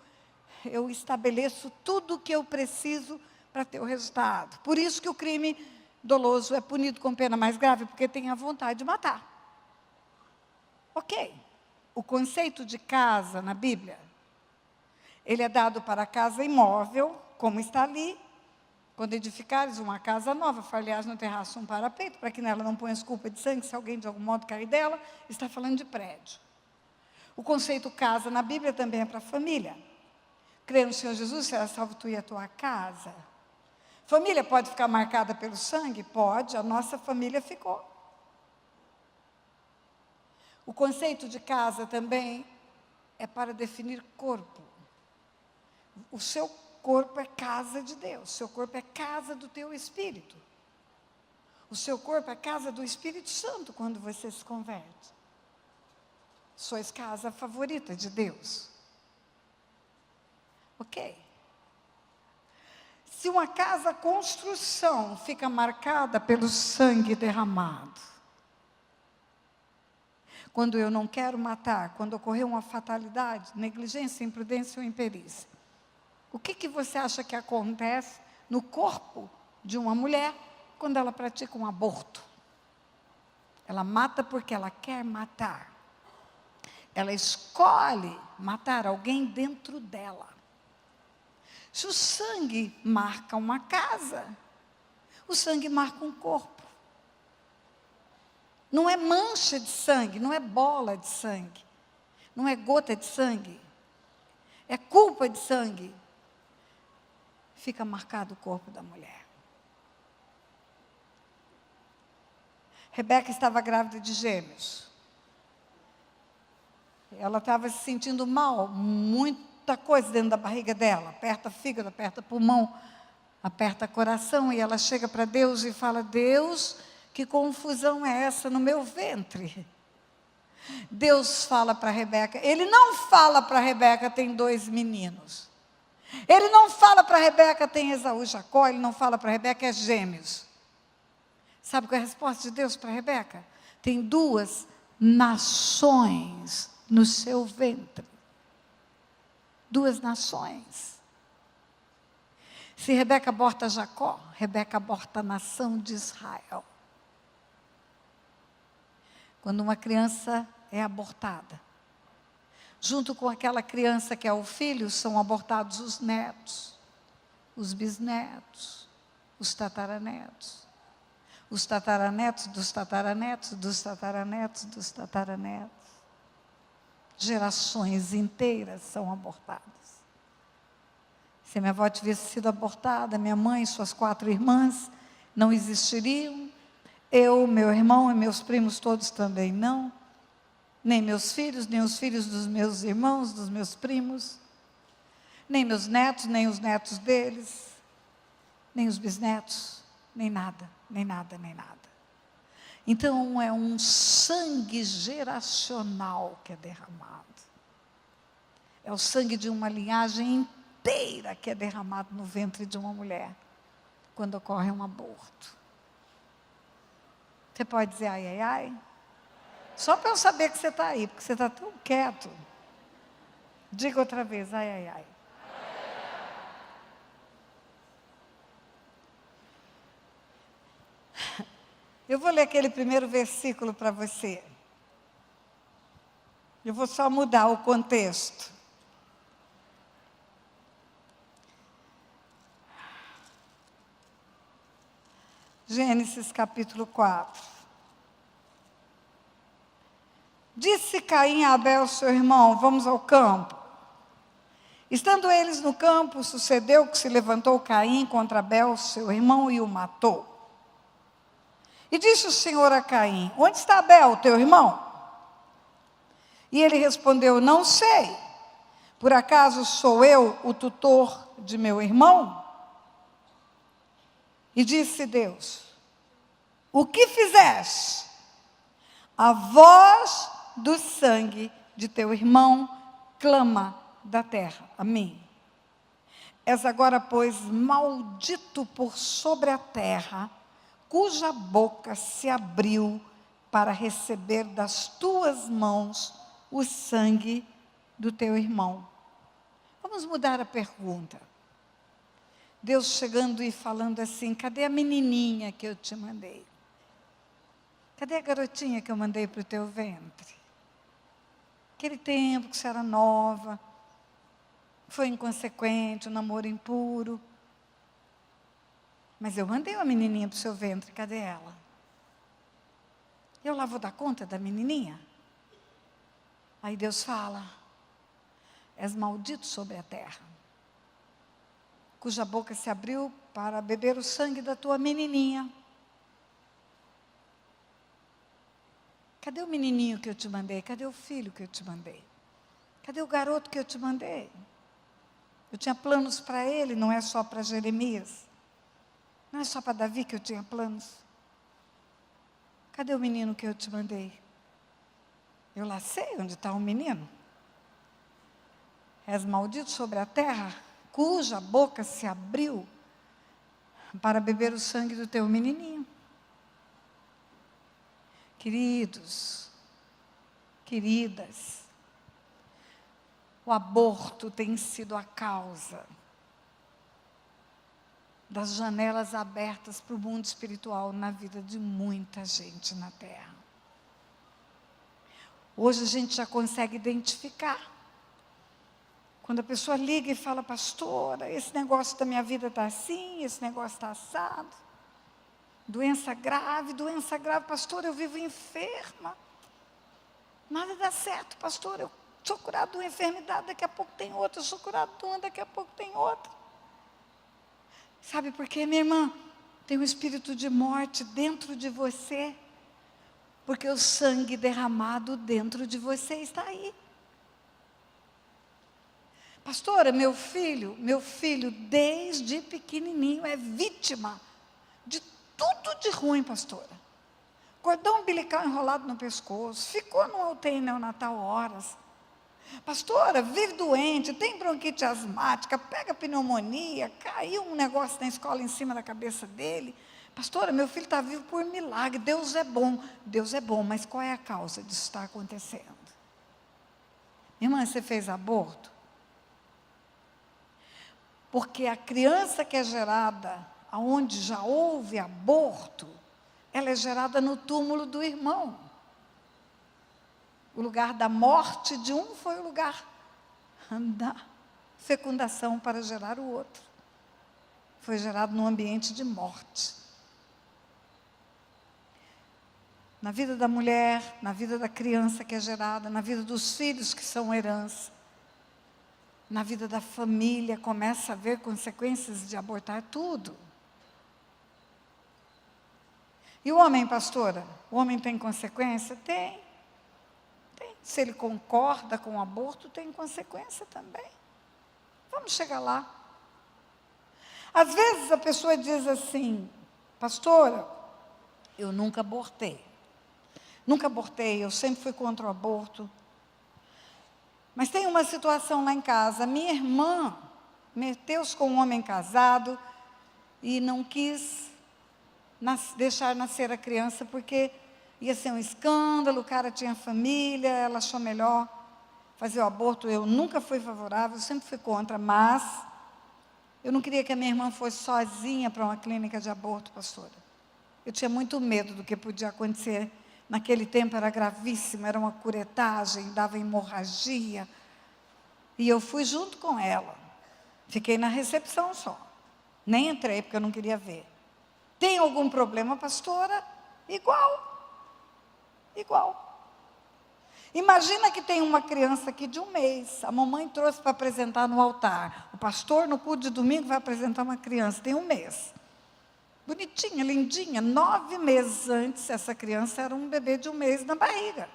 eu estabeleço tudo o que eu preciso para ter o resultado. Por isso que o crime doloso é punido com pena mais grave, porque tem a vontade de matar. Ok, o conceito de casa na Bíblia, ele é dado para a casa imóvel, como está ali. Quando edificares uma casa nova, falhas no terraço um parapeito, para que nela não ponhas culpa de sangue, se alguém de algum modo cair dela, está falando de prédio. O conceito casa na Bíblia também é para a família. Crê no Senhor Jesus, será salvo tu e a tua casa. Família pode ficar marcada pelo sangue? Pode, a nossa família ficou. O conceito de casa também é para definir corpo. O seu corpo é casa de Deus, o seu corpo é casa do teu espírito. O seu corpo é casa do Espírito Santo quando você se converte. Sois casa favorita de Deus. Ok? Se uma casa, construção, fica marcada pelo sangue derramado, quando eu não quero matar, quando ocorreu uma fatalidade, negligência, imprudência ou imperícia, o que você acha que acontece no corpo de uma mulher quando ela pratica um aborto? Ela mata porque ela quer matar. Ela escolhe matar alguém dentro dela. Se o sangue marca uma casa, o sangue marca um corpo. Não é mancha de sangue, não é bola de sangue, não é gota de sangue, é culpa de sangue. Fica marcado o corpo da mulher. Rebeca estava grávida de gêmeos. Ela estava se sentindo mal, muita coisa dentro da barriga dela. Aperta fígado, aperta pulmão, aperta coração. E ela chega para Deus e fala: Deus, que confusão é essa no meu ventre? Deus fala para Rebeca. Ele não fala para Rebeca: tem 2 meninos. Ele não fala para Rebeca: tem Esaú e Jacó. Ele não fala para Rebeca: é gêmeos. Sabe qual é a resposta de Deus para Rebeca? Tem 2 nações no seu ventre. 2 nações. Se Rebeca aborta Jacó, Rebeca aborta a nação de Israel. Quando uma criança é abortada, junto com aquela criança que é o filho, são abortados os netos, os bisnetos, os tataranetos. Os tataranetos dos tataranetos, dos tataranetos, dos tataranetos. Gerações inteiras são abortadas. Se minha avó tivesse sido abortada, minha mãe e suas 4 irmãs não existiriam. Eu, meu irmão e meus primos todos também não. Nem meus filhos, nem os filhos dos meus irmãos, dos meus primos. Nem meus netos, nem os netos deles. Nem os bisnetos, nem nada. Nem nada, nem nada. Então é um sangue geracional que é derramado. É o sangue de uma linhagem inteira que é derramado no ventre de uma mulher, quando ocorre um aborto. Você pode dizer ai, ai, ai? Só para eu saber que você está aí, porque você está tão quieto. Diga outra vez, ai, ai, ai. Eu vou ler aquele primeiro versículo para você. Eu vou só mudar o contexto. Gênesis capítulo 4. Disse Caim a Abel, seu irmão: vamos ao campo. Estando eles no campo, sucedeu que se levantou Caim contra Abel, seu irmão, e o matou. E disse o Senhor a Caim: onde está Abel, teu irmão? E ele respondeu: não sei. Por acaso sou eu o tutor de meu irmão? E disse Deus: o que fizeste? A voz do sangue de teu irmão clama da terra a mim. És agora, pois, maldito por sobre a terra, cuja boca se abriu para receber das tuas mãos o sangue do teu irmão. Vamos mudar a pergunta. Deus chegando e falando assim: cadê a menininha que eu te mandei? Cadê a garotinha que eu mandei para o teu ventre? Aquele tempo que você era nova, foi inconsequente, um namoro impuro. Mas eu mandei uma menininha para o seu ventre, cadê ela? Eu lá vou dar conta da menininha? Aí Deus fala: és maldito sobre a terra, cuja boca se abriu para beber o sangue da tua menininha. Cadê o menininho que eu te mandei? Cadê o filho que eu te mandei? Cadê o garoto que eu te mandei? Eu tinha planos para ele, não é só para Jeremias. Não é só para Davi que eu tinha planos. Cadê o menino que eu te mandei? Eu lá sei onde está o menino. És maldito sobre a terra, cuja boca se abriu para beber o sangue do teu menininho. Queridos, queridas, o aborto tem sido a causa das janelas abertas para o mundo espiritual na vida de muita gente na Terra. Hoje a gente já consegue identificar. Quando a pessoa liga e fala, pastora, esse negócio da minha vida está assim, esse negócio está assado. Doença grave, pastor, eu vivo enferma. Nada dá certo, pastor, eu sou curado de uma enfermidade, daqui a pouco tem outra, eu sou curado de uma, daqui a pouco tem outra. Sabe por quê, minha irmã? Tem um espírito de morte dentro de você, porque o sangue derramado dentro de você está aí. Pastora, meu filho, desde pequenininho é vítima de tudo de ruim, pastora. Cordão umbilical enrolado no pescoço, ficou no UTI neonatal horas. Pastora, vive doente, tem bronquite asmática, pega pneumonia, caiu um negócio na escola em cima da cabeça dele. Pastora, meu filho está vivo por milagre, Deus é bom, mas qual é a causa disso estar acontecendo? Irmã, você fez aborto? Porque a criança que é gerada onde já houve aborto, ela é gerada no túmulo do irmão. O lugar da morte de um foi o lugar da fecundação para gerar o outro. Foi gerado num ambiente de morte. Na vida da mulher, na vida da criança que é gerada, na vida dos filhos que são herança, na vida da família, começa a haver consequências de abortar tudo. E o homem, pastora? O homem tem consequência? Tem. Se ele concorda com o aborto, tem consequência também. Vamos chegar lá. Às vezes a pessoa diz assim, pastora, eu nunca abortei. Eu sempre fui contra o aborto. Mas tem uma situação lá em casa, minha irmã meteu-se com um homem casado e não quis deixar nascer a criança, porque ia ser um escândalo, o cara tinha família, ela achou melhor fazer o aborto. Eu nunca fui favorável, sempre fui contra, mas eu não queria que a minha irmã fosse sozinha para uma clínica de aborto, pastora. Eu tinha muito medo do que podia acontecer. Naquele tempo era gravíssimo, era uma curetagem, dava hemorragia. E eu fui junto com ela. Fiquei na recepção só. Nem entrei, porque eu não queria ver. Tem algum problema, pastora? Igual. Imagina que tem uma criança aqui de 1 mês. A mamãe trouxe para apresentar no altar. O pastor, no culto de domingo, vai apresentar uma criança. Tem 1 mês. Bonitinha, lindinha. 9 meses antes, essa criança era um bebê de 1 mês na barriga.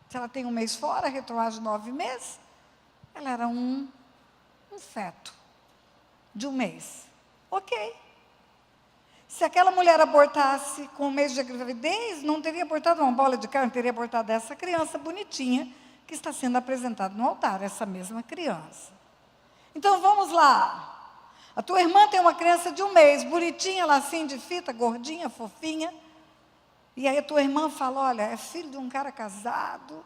Se ela tem 1 mês fora, retroage 9 meses, ela era um feto de 1 mês. Ok. Se aquela mulher abortasse com 1 mês de gravidez, não teria abortado uma bola de carne, teria abortado essa criança bonitinha que está sendo apresentada no altar, essa mesma criança. Então vamos lá. A tua irmã tem uma criança de 1 mês, bonitinha, lacinho de fita, gordinha, fofinha. E aí a tua irmã fala, olha, é filho de um cara casado,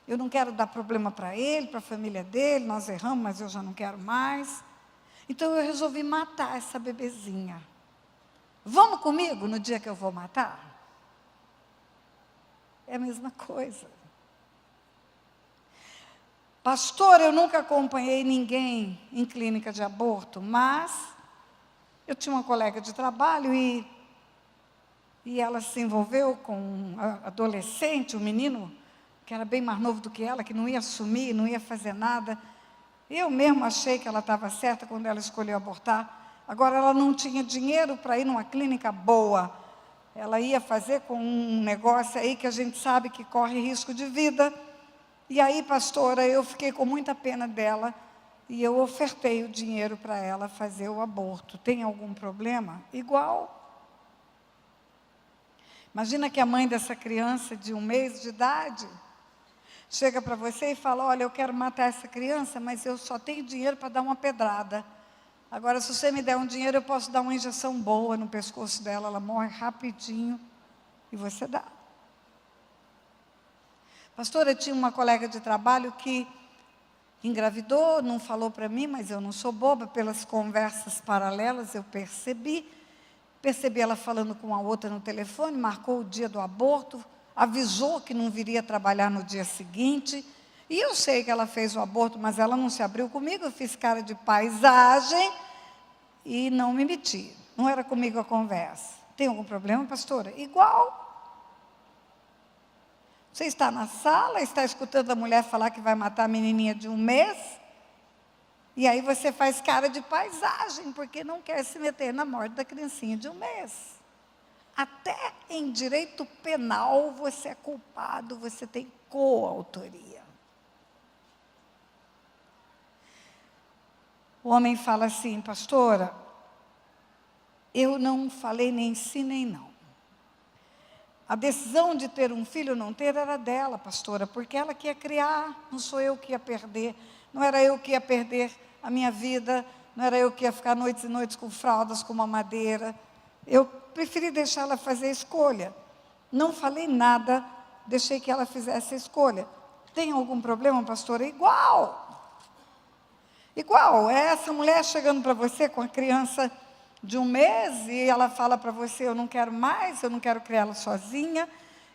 eu não quero dar problema para ele, para a família dele, nós erramos, mas eu já não quero mais. Então eu resolvi matar essa bebezinha. Vamos comigo no dia que eu vou matar? É a mesma coisa. Pastor, eu nunca acompanhei ninguém em clínica de aborto, mas eu tinha uma colega de trabalho e ela se envolveu com um adolescente, um menino, que era bem mais novo do que ela, que não ia assumir, não ia fazer nada. Eu mesmo achei que ela estava certa quando ela escolheu abortar. Agora, ela não tinha dinheiro para ir numa clínica boa. Ela ia fazer com um negócio aí que a gente sabe que corre risco de vida. E aí, pastora, eu fiquei com muita pena dela e eu ofertei o dinheiro para ela fazer o aborto. Tem algum problema? Igual. Imagina que a mãe dessa criança de 1 mês de idade chega para você e fala: olha, eu quero matar essa criança, mas eu só tenho dinheiro para dar uma pedrada. Agora, se você me der um dinheiro, eu posso dar uma injeção boa no pescoço dela, ela morre rapidinho, e você dá. Pastora, eu tinha uma colega de trabalho que engravidou, não falou para mim, mas eu não sou boba, pelas conversas paralelas eu percebi ela falando com a outra no telefone, marcou o dia do aborto, avisou que não viria trabalhar no dia seguinte, e eu sei que ela fez o aborto, mas ela não se abriu comigo, eu fiz cara de paisagem e não me meti. Não era comigo a conversa. Tem algum problema, pastora? Igual. Você está na sala, está escutando a mulher falar que vai matar a menininha de 1 mês, e aí você faz cara de paisagem, porque não quer se meter na morte da criancinha de 1 mês. Até em direito penal você é culpado, você tem coautoria. O homem fala assim: pastora, eu não falei nem sim nem não. A decisão de ter um filho ou não ter era dela, pastora, porque ela que ia criar, não sou eu que ia perder, não era eu que ia perder a minha vida, não era eu que ia ficar noites e noites com fraldas, com mamadeira. Eu preferi deixar ela fazer a escolha. Não falei nada, deixei que ela fizesse a escolha. Tem algum problema, pastora? Igual. Igual, é essa mulher chegando para você com a criança de 1 mês e ela fala para você: eu não quero mais, eu não quero criar ela sozinha,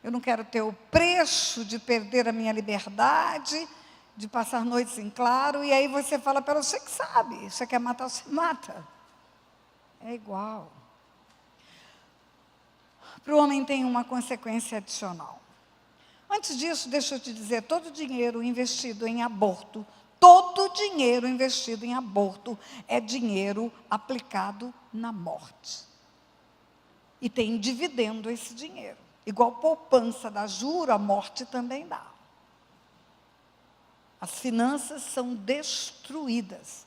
eu não quero ter o preço de perder a minha liberdade, de passar noites em claro, e aí você fala para ela: você que sabe, você quer matar, você mata. É igual. Para o homem tem uma consequência adicional. Antes disso, deixa eu te dizer, todo dinheiro investido em aborto é dinheiro aplicado na morte. E tem dividendo esse dinheiro. Igual poupança dá juro, a morte também dá. As finanças são destruídas.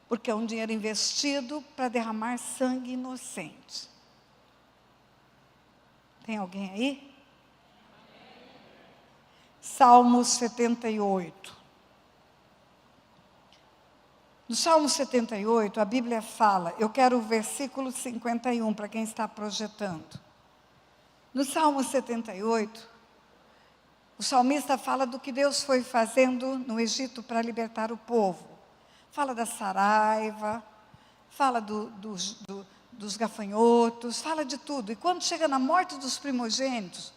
Porque é um dinheiro investido para derramar sangue inocente. Tem alguém aí? Salmo 78. No Salmo 78, a Bíblia fala, eu quero o versículo 51, para quem está projetando. No Salmo 78, o salmista fala do que Deus foi fazendo no Egito para libertar o povo. Fala da saraiva, fala dos gafanhotos, fala de tudo. E quando chega na morte dos primogênitos,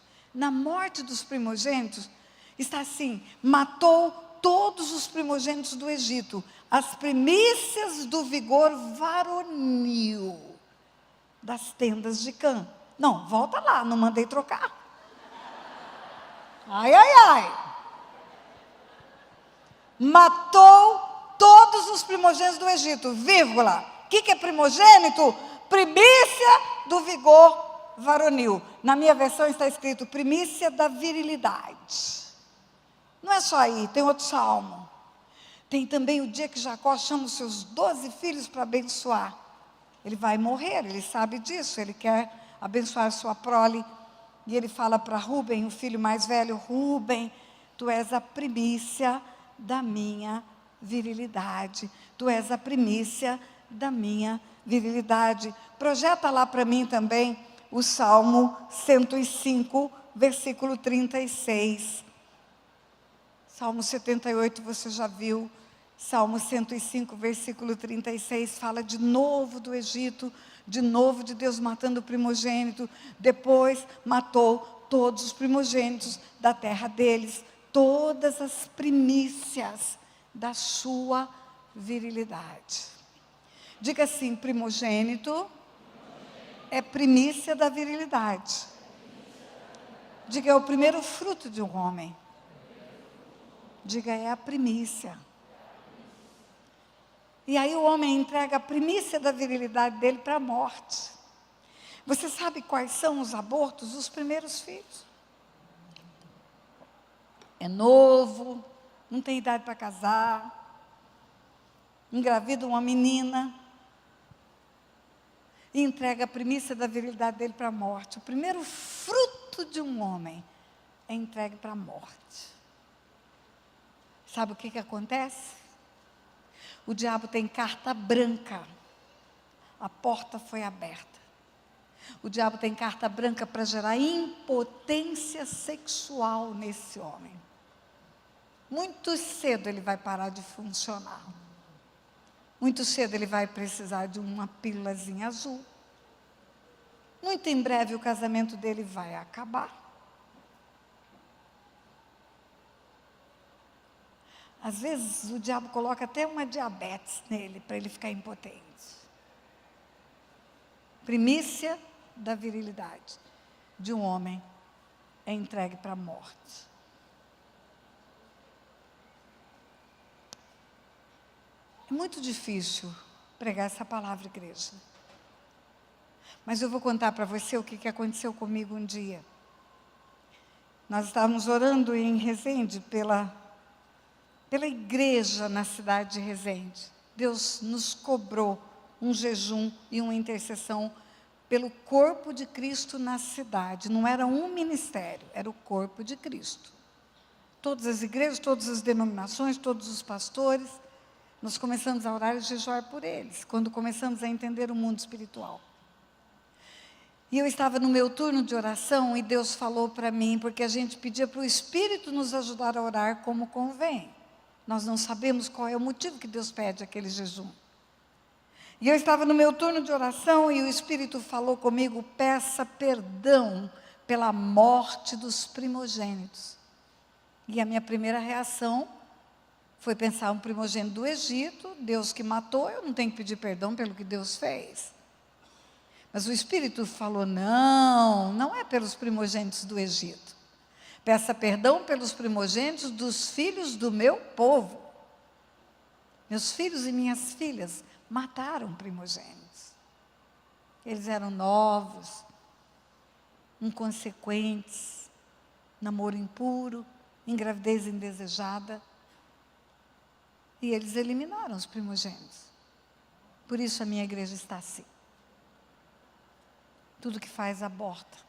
está assim: matou todos os primogênitos do Egito, as primícias do vigor varonil das tendas de Cã. Não, volta lá, não mandei trocar. Ai, ai, ai. Matou todos os primogênitos do Egito, vírgula. O que é primogênito? Primícia do vigor varonil. Na minha versão está escrito primícia da virilidade. Não é só aí, tem outro salmo. Tem também o dia que Jacó chama os seus 12 filhos para abençoar. Ele vai morrer, ele sabe disso, ele quer abençoar sua prole. E ele fala para Rúben, o filho mais velho: Rúben, tu és a primícia da minha virilidade. Tu és a primícia da minha virilidade. Projeta lá para mim também o Salmo 105, versículo 36. Salmo 78 você já viu. Salmo 105, versículo 36, fala de novo do Egito, de novo de Deus matando o primogênito. Depois matou todos os primogênitos da terra deles, todas as primícias da sua virilidade. Diga assim: primogênito é primícia da virilidade. Diga: é o primeiro fruto de um homem. Diga: é a primícia. E aí o homem entrega a primícia da virilidade dele para a morte. Você sabe quais são os abortos? Os primeiros filhos. É novo, não tem idade para casar, engravida uma menina e entrega a primícia da virilidade dele para a morte. O primeiro fruto de um homem é entregue para a morte. Sabe o que acontece? O diabo tem carta branca. A porta foi aberta. O diabo tem carta branca para gerar impotência sexual nesse homem. Muito cedo ele vai parar de funcionar. Muito cedo ele vai precisar de uma pílulazinha azul. Muito em breve o casamento dele vai acabar. Às vezes o diabo coloca até uma diabetes nele para ele ficar impotente. Primícia da virilidade de um homem é entregue para a morte. É muito difícil pregar essa palavra, igreja. Mas eu vou contar para você o que aconteceu comigo um dia. Nós estávamos orando em Resende pela igreja na cidade de Resende. Deus nos cobrou um jejum e uma intercessão pelo corpo de Cristo na cidade. Não era um ministério, era o corpo de Cristo. Todas as igrejas, todas as denominações, todos os pastores, nós começamos a orar e jejuar por eles, quando começamos a entender o mundo espiritual. E eu estava no meu turno de oração e Deus falou para mim, porque a gente pedia para o Espírito nos ajudar a orar como convém. Nós não sabemos qual é o motivo que Deus pede aquele jejum. E eu estava no meu turno de oração e o Espírito falou comigo: peça perdão pela morte dos primogênitos. E a minha primeira reação foi pensar: um primogênito do Egito, Deus que matou, eu não tenho que pedir perdão pelo que Deus fez. Mas o Espírito falou: não é pelos primogênitos do Egito. Peça perdão pelos primogênitos dos filhos do meu povo. Meus filhos e minhas filhas mataram primogênitos. Eles eram novos, inconsequentes, namoro impuro, engravidez indesejada. E eles eliminaram os primogênitos. Por isso a minha igreja está assim. Tudo que faz aborta.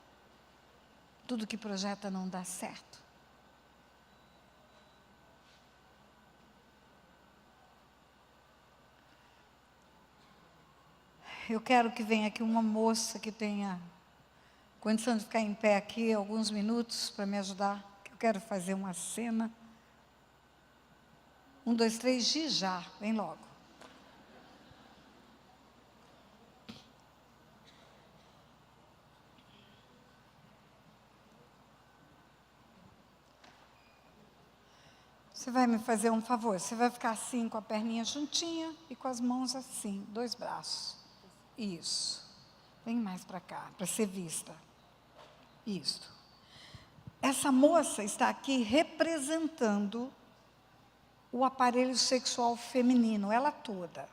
Tudo que projeta não dá certo. Eu quero que venha aqui uma moça que tenha condição de ficar em pé aqui alguns minutos para me ajudar. Eu quero fazer uma cena. 1, 2, 3, já, vem logo. Você vai me fazer um favor, você vai ficar assim com a perninha juntinha e com as mãos assim, 2 braços. Isso. Vem mais para cá, para ser vista. Isso. Essa moça está aqui representando o aparelho sexual feminino, ela toda.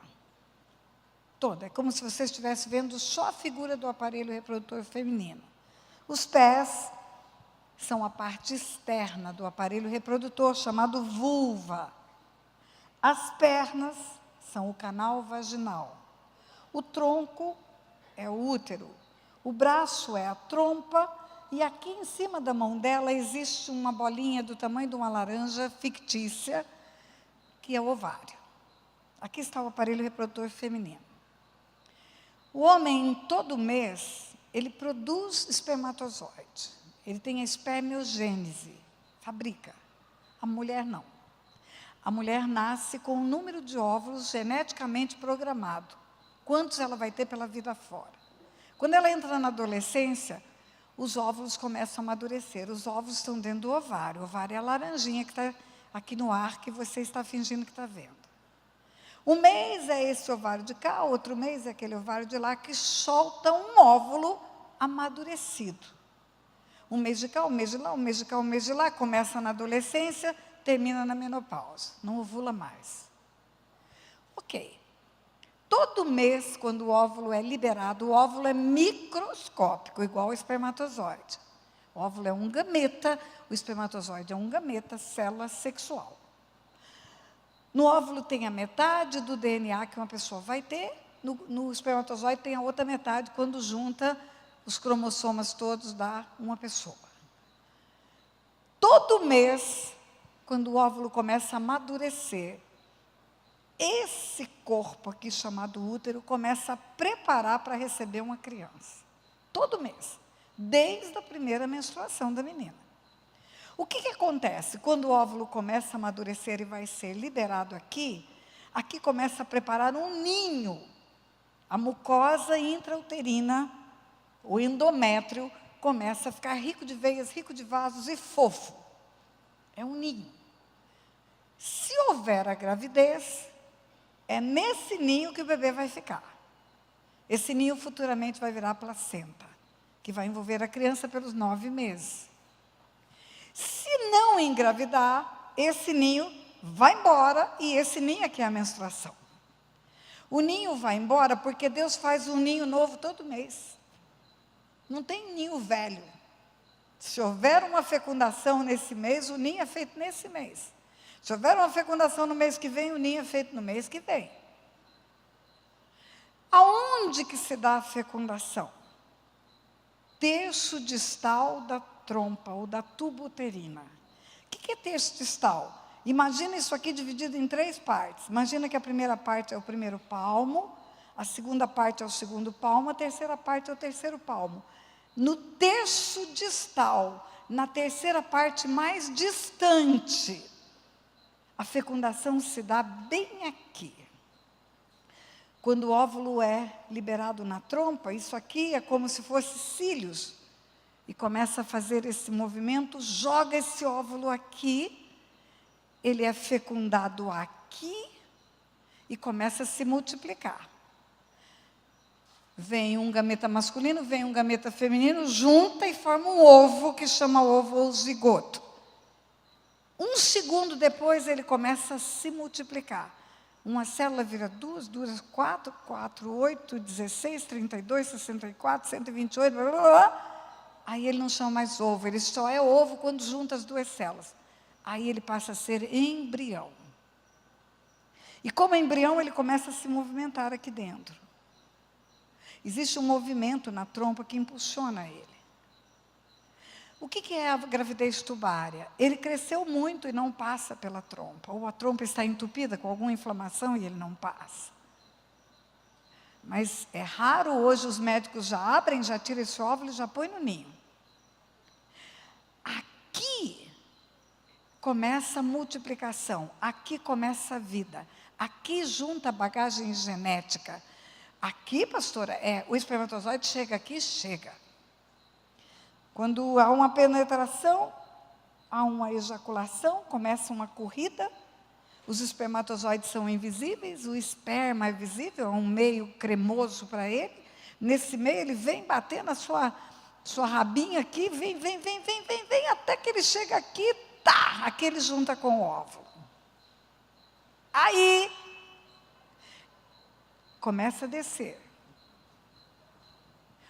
Toda. É como se você estivesse vendo só a figura do aparelho reprodutor feminino. Os pés são a parte externa do aparelho reprodutor, chamado vulva. As pernas são o canal vaginal. O tronco é o útero. O braço é a trompa. E aqui em cima da mão dela existe uma bolinha do tamanho de uma laranja fictícia, que é o ovário. Aqui está o aparelho reprodutor feminino. O homem, todo mês, ele produz espermatozoide. Ele tem a espermiogênese, fabrica. A mulher não. A mulher nasce com um número de óvulos geneticamente programado. Quantos ela vai ter pela vida fora? Quando ela entra na adolescência, os óvulos começam a amadurecer. Os óvulos estão dentro do ovário. O ovário é a laranjinha que está aqui no ar, que você está fingindo que está vendo. Um mês é esse ovário de cá, outro mês é aquele ovário de lá, que solta um óvulo amadurecido. Um mês de cá, um mês de lá, um mês de cá, um mês de lá, começa na adolescência, termina na menopausa, não ovula mais. Ok, todo mês, quando o óvulo é liberado, o óvulo é microscópico, igual ao espermatozoide. O óvulo é um gameta, o espermatozoide é um gameta, célula sexual. No óvulo tem a metade do DNA que uma pessoa vai ter, no espermatozoide tem a outra metade, quando junta os cromossomas todos, dá uma pessoa. Todo mês, quando o óvulo começa a amadurecer, esse corpo aqui chamado útero começa a preparar para receber uma criança. Todo mês, desde a primeira menstruação da menina. O que acontece? Quando o óvulo começa a amadurecer e vai ser liberado aqui, aqui começa a preparar um ninho. A mucosa intrauterina, o endométrio, começa a ficar rico de veias, rico de vasos e fofo. É um ninho. Se houver a gravidez, é nesse ninho que o bebê vai ficar. Esse ninho futuramente vai virar placenta, que vai envolver a criança pelos 9 meses. Se não engravidar, esse ninho vai embora e esse ninho aqui é a menstruação. O ninho vai embora porque Deus faz um ninho novo todo mês. Não tem ninho velho. Se houver uma fecundação nesse mês, o ninho é feito nesse mês. Se houver uma fecundação no mês que vem, o ninho é feito no mês que vem. Aonde que se dá a fecundação? Terço distal da trompa ou da tuba uterina. O que é terço distal? Imagina isso aqui dividido em 3 partes. Imagina que a primeira parte é o primeiro palmo, a segunda parte é o segundo palmo, a terceira parte é o terceiro palmo. No terço distal, na terceira parte mais distante, a fecundação se dá bem aqui. Quando o óvulo é liberado na trompa, isso aqui é como se fosse cílios. E começa a fazer esse movimento, joga esse óvulo aqui, ele é fecundado aqui e começa a se multiplicar. Vem um gameta masculino, vem um gameta feminino, junta e forma um ovo que chama ovo ou zigoto. 1 segundo depois ele começa a se multiplicar. Uma célula vira 2, 2, 4, 4, 8, 16, 32, 64, 128, blá, blá, blá. Aí ele não chama mais ovo, ele só é ovo quando junta as 2 células. Aí ele passa a ser embrião. E como embrião, ele começa a se movimentar aqui dentro. Existe um movimento na trompa que impulsiona ele. O que é a gravidez tubária? Ele cresceu muito e não passa pela trompa. Ou a trompa está entupida com alguma inflamação e ele não passa. Mas é raro hoje, os médicos já abrem, já tiram esse óvulo e já põem no ninho. Aqui começa a multiplicação, aqui começa a vida, aqui junta a bagagem genética. Aqui, pastora, o espermatozoide chega aqui, chega. Quando há uma penetração, há uma ejaculação, começa uma corrida, os espermatozoides são invisíveis, o esperma é visível, é um meio cremoso para ele. Nesse meio ele vem bater na sua rabinha aqui, vem, até que ele chega aqui, tá, aqui ele junta com o óvulo. Aí, começa a descer.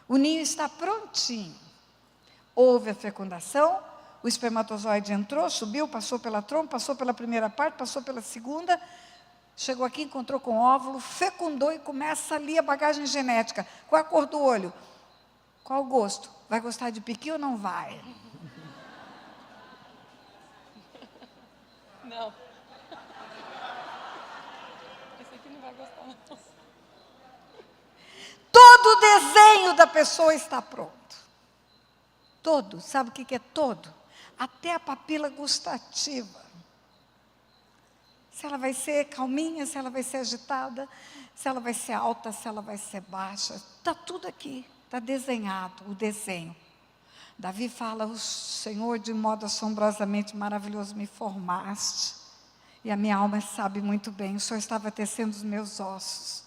O ninho está prontinho. Houve a fecundação, o espermatozoide entrou, subiu, passou pela trompa, passou pela primeira parte, passou pela segunda, chegou aqui, encontrou com o óvulo, fecundou e começa ali a bagagem genética. Qual a cor do olho? Qual o gosto? Vai gostar de piqui ou não vai? Não. Esse aqui não vai gostar, não. Todo o desenho da pessoa está pronto. Todo. Sabe o que é todo? Até a papila gustativa. Se ela vai ser calminha, se ela vai ser agitada, se ela vai ser alta, se ela vai ser baixa. Está tudo aqui. Está desenhado o desenho. Davi fala, o Senhor de modo assombrosamente maravilhoso me formaste. E a minha alma sabe muito bem, o Senhor estava tecendo os meus ossos.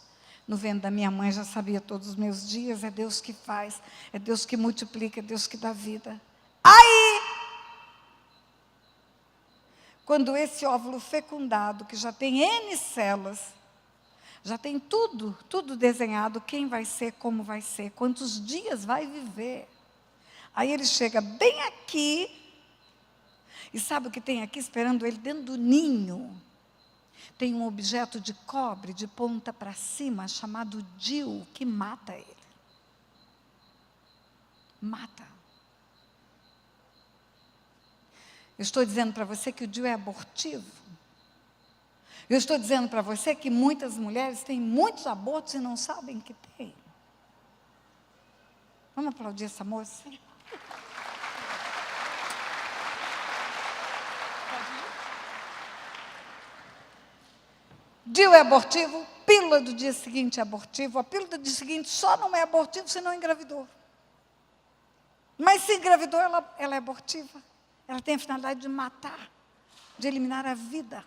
No ventre da minha mãe já sabia todos os meus dias, é Deus que faz, é Deus que multiplica, é Deus que dá vida. Aí, quando esse óvulo fecundado, que já tem N células, Já tem tudo desenhado, quem vai ser, como vai ser, quantos dias vai viver. Aí ele chega bem aqui, e sabe o que tem aqui esperando ele dentro do ninho? Tem um objeto de cobre de ponta para cima, chamado DIU, que mata ele. Mata. Eu estou dizendo para você que o DIU é abortivo. Eu estou dizendo para você que muitas mulheres têm muitos abortos e não sabem que têm. Vamos aplaudir essa moça? DIU é abortivo, pílula do dia seguinte é abortivo. A pílula do dia seguinte só não é abortivo se não engravidou. Mas se engravidou, ela é abortiva. Ela tem a finalidade de matar, de eliminar a vida.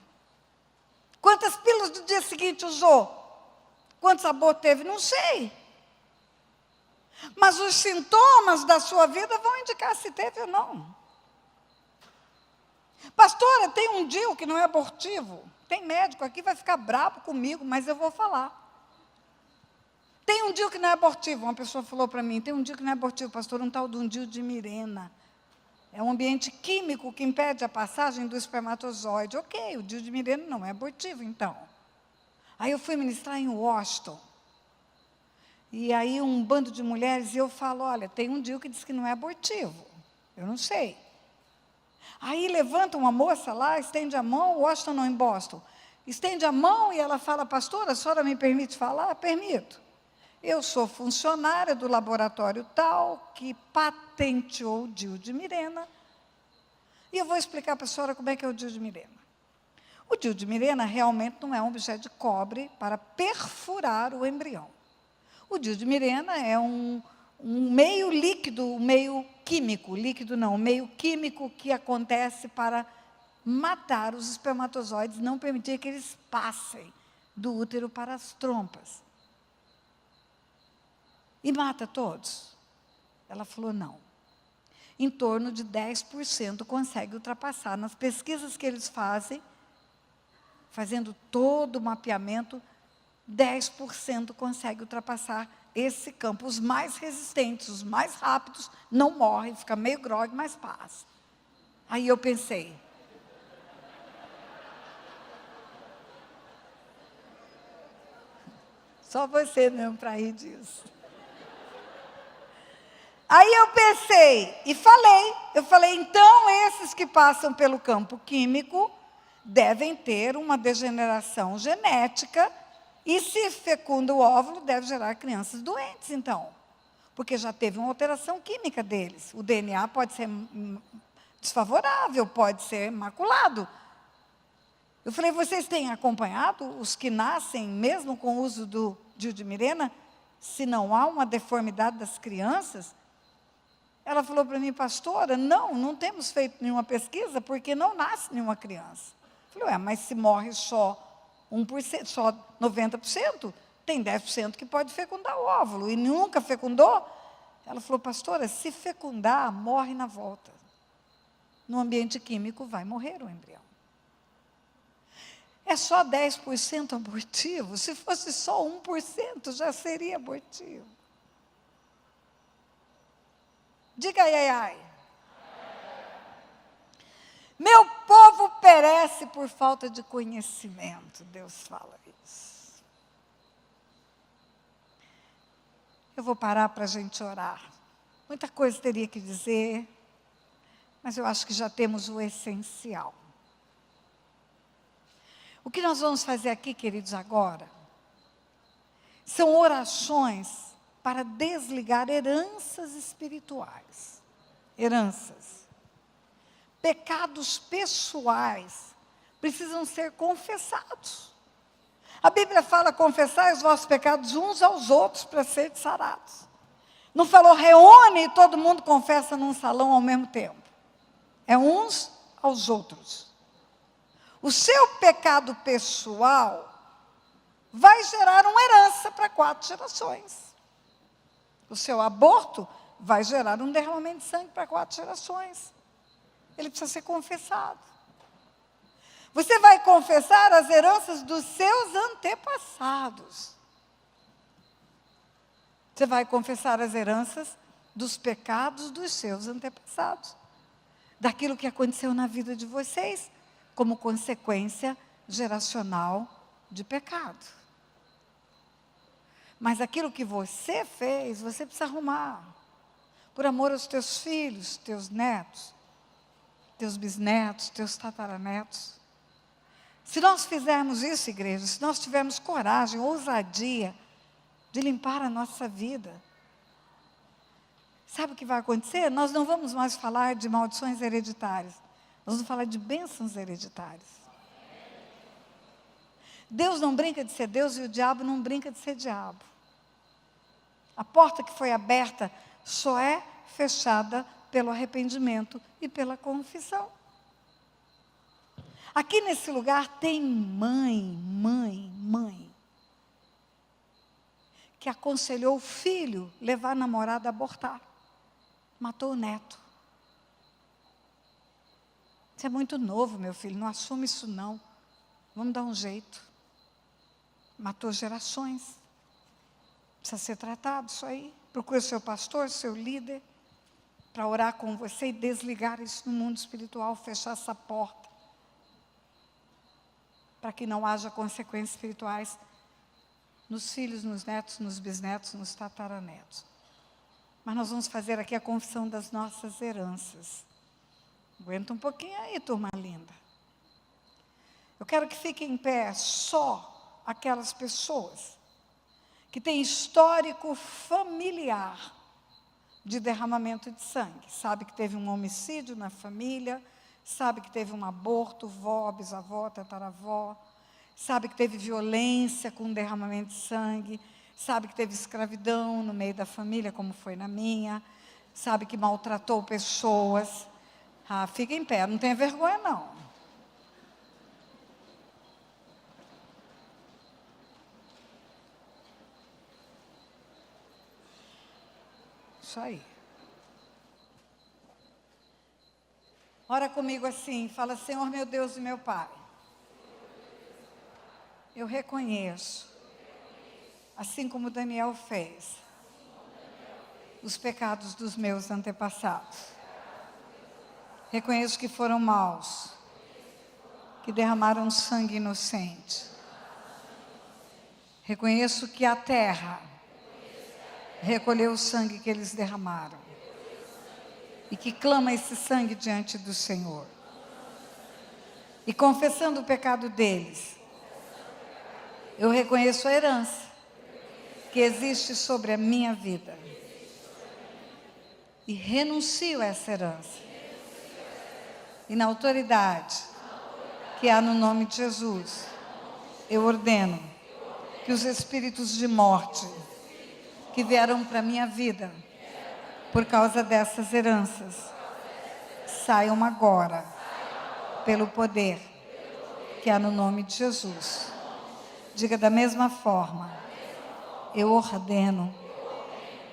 Quantas pílulas do dia seguinte usou? Quantos abortos teve? Não sei. Mas os sintomas da sua vida vão indicar se teve ou não. Pastora, tem um DIU que não é abortivo. Tem médico aqui, vai ficar bravo comigo, mas eu vou falar. Tem um DIU que não é abortivo. Uma pessoa falou para mim, tem um DIU que não é abortivo, pastor, um tal de um DIU de Mirena. É um ambiente químico que impede a passagem do espermatozoide. Ok, o DIU de Mirena não é abortivo, então. Aí eu fui ministrar em Washington. E aí um bando de mulheres, e eu falo, olha, tem um DIU que diz que não é abortivo. Eu não sei. Aí levanta uma moça lá, estende a mão, Washington não, em Boston. Estende a mão e ela fala, pastora, a senhora me permite falar? Permito. Eu sou funcionária do laboratório tal, que patenteou o DIU de Mirena, e eu vou explicar para a senhora como é que é o DIU de Mirena. O DIU de Mirena realmente não é um objeto de cobre para perfurar o embrião. O DIU de Mirena é um meio líquido, um meio químico, líquido não, um meio químico que acontece para matar os espermatozoides, não permitir que eles passem do útero para as trompas. E mata todos? Ela falou, não. Em torno de 10% consegue ultrapassar. Nas pesquisas que eles fazem, fazendo todo o mapeamento, 10% consegue ultrapassar esse campo. Os mais resistentes, os mais rápidos, não morrem, fica meio grogue, mas passa. Aí eu pensei, só você mesmo para rir disso. Aí eu pensei e falei, então esses que passam pelo campo químico devem ter uma degeneração genética e se fecunda o óvulo, deve gerar crianças doentes, então. Porque já teve uma alteração química deles. O DNA pode ser desfavorável, pode ser maculado. Eu falei, vocês têm acompanhado os que nascem mesmo com o uso do DIU de Mirena? Se não há uma deformidade das crianças? Ela falou para mim, pastora, não temos feito nenhuma pesquisa, porque não nasce nenhuma criança. Eu falei, mas se morre só 1%, só 90%, tem 10% que pode fecundar o óvulo, e nunca fecundou? Ela falou, pastora, se fecundar, morre na volta. No ambiente químico vai morrer o embrião. É só 10% abortivo? Se fosse só 1%, já seria abortivo. Diga ai, ai, ai. Meu povo perece por falta de conhecimento. Deus fala isso. Eu vou parar para a gente orar. Muita coisa teria que dizer, mas eu acho que já temos o essencial. O que nós vamos fazer aqui, queridos, agora, são orações para desligar heranças espirituais. Heranças. Pecados pessoais precisam ser confessados. A Bíblia fala, confessai os vossos pecados uns aos outros para serem sarados. Não falou, reúne e todo mundo confessa num salão ao mesmo tempo. É uns aos outros. O seu pecado pessoal vai gerar uma herança para 4 gerações. O seu aborto vai gerar um derramamento de sangue para 4 gerações. Ele precisa ser confessado. Você vai confessar as heranças dos seus antepassados. Você vai confessar as heranças dos pecados dos seus antepassados. Daquilo que aconteceu na vida de vocês, como consequência geracional de pecado. Mas aquilo que você fez, você precisa arrumar. Por amor aos teus filhos, teus netos, teus bisnetos, teus tataranetos. Se nós fizermos isso, igreja, se nós tivermos coragem, ousadia de limpar a nossa vida, sabe o que vai acontecer? Nós não vamos mais falar de maldições hereditárias. Nós vamos falar de bênçãos hereditárias. Deus não brinca de ser Deus e o diabo não brinca de ser diabo. A porta que foi aberta só é fechada pelo arrependimento e pela confissão. Aqui nesse lugar tem mãe, que aconselhou o filho levar a namorada a abortar. Matou o neto. Você é muito novo, meu filho, não assume isso não. Vamos dar um jeito. Matou gerações. Precisa ser tratado isso aí. Procure o seu pastor, seu líder, para orar com você e desligar isso no mundo espiritual, fechar essa porta. Para que não haja consequências espirituais nos filhos, nos netos, nos bisnetos, nos tataranetos. Mas nós vamos fazer aqui a confissão das nossas heranças. Aguenta um pouquinho aí, turma linda. Eu quero que fiquem em pé só aquelas pessoas que têm histórico familiar de derramamento de sangue. Sabe que teve um homicídio na família, sabe que teve um aborto, vó, bisavó, tataravó, sabe que teve violência com derramamento de sangue, sabe que teve escravidão no meio da família, como foi na minha, sabe que maltratou pessoas. Ah, fica em pé, não tenha vergonha não. Isso aí. Ora comigo assim, fala: Senhor meu Deus e meu Pai, eu reconheço, assim como Daniel fez, os pecados dos meus antepassados. Reconheço que foram maus, que derramaram sangue inocente. Reconheço que a terra recolheu o sangue que eles derramaram e que clama esse sangue diante do Senhor. E confessando o pecado deles, eu reconheço a herança que existe sobre a minha vida e renuncio a essa herança. E na autoridade que há no nome de Jesus, eu ordeno que os espíritos de morte que vieram para a minha vida por causa dessas heranças saiam agora pelo poder que há no nome de Jesus. Diga da mesma forma: eu ordeno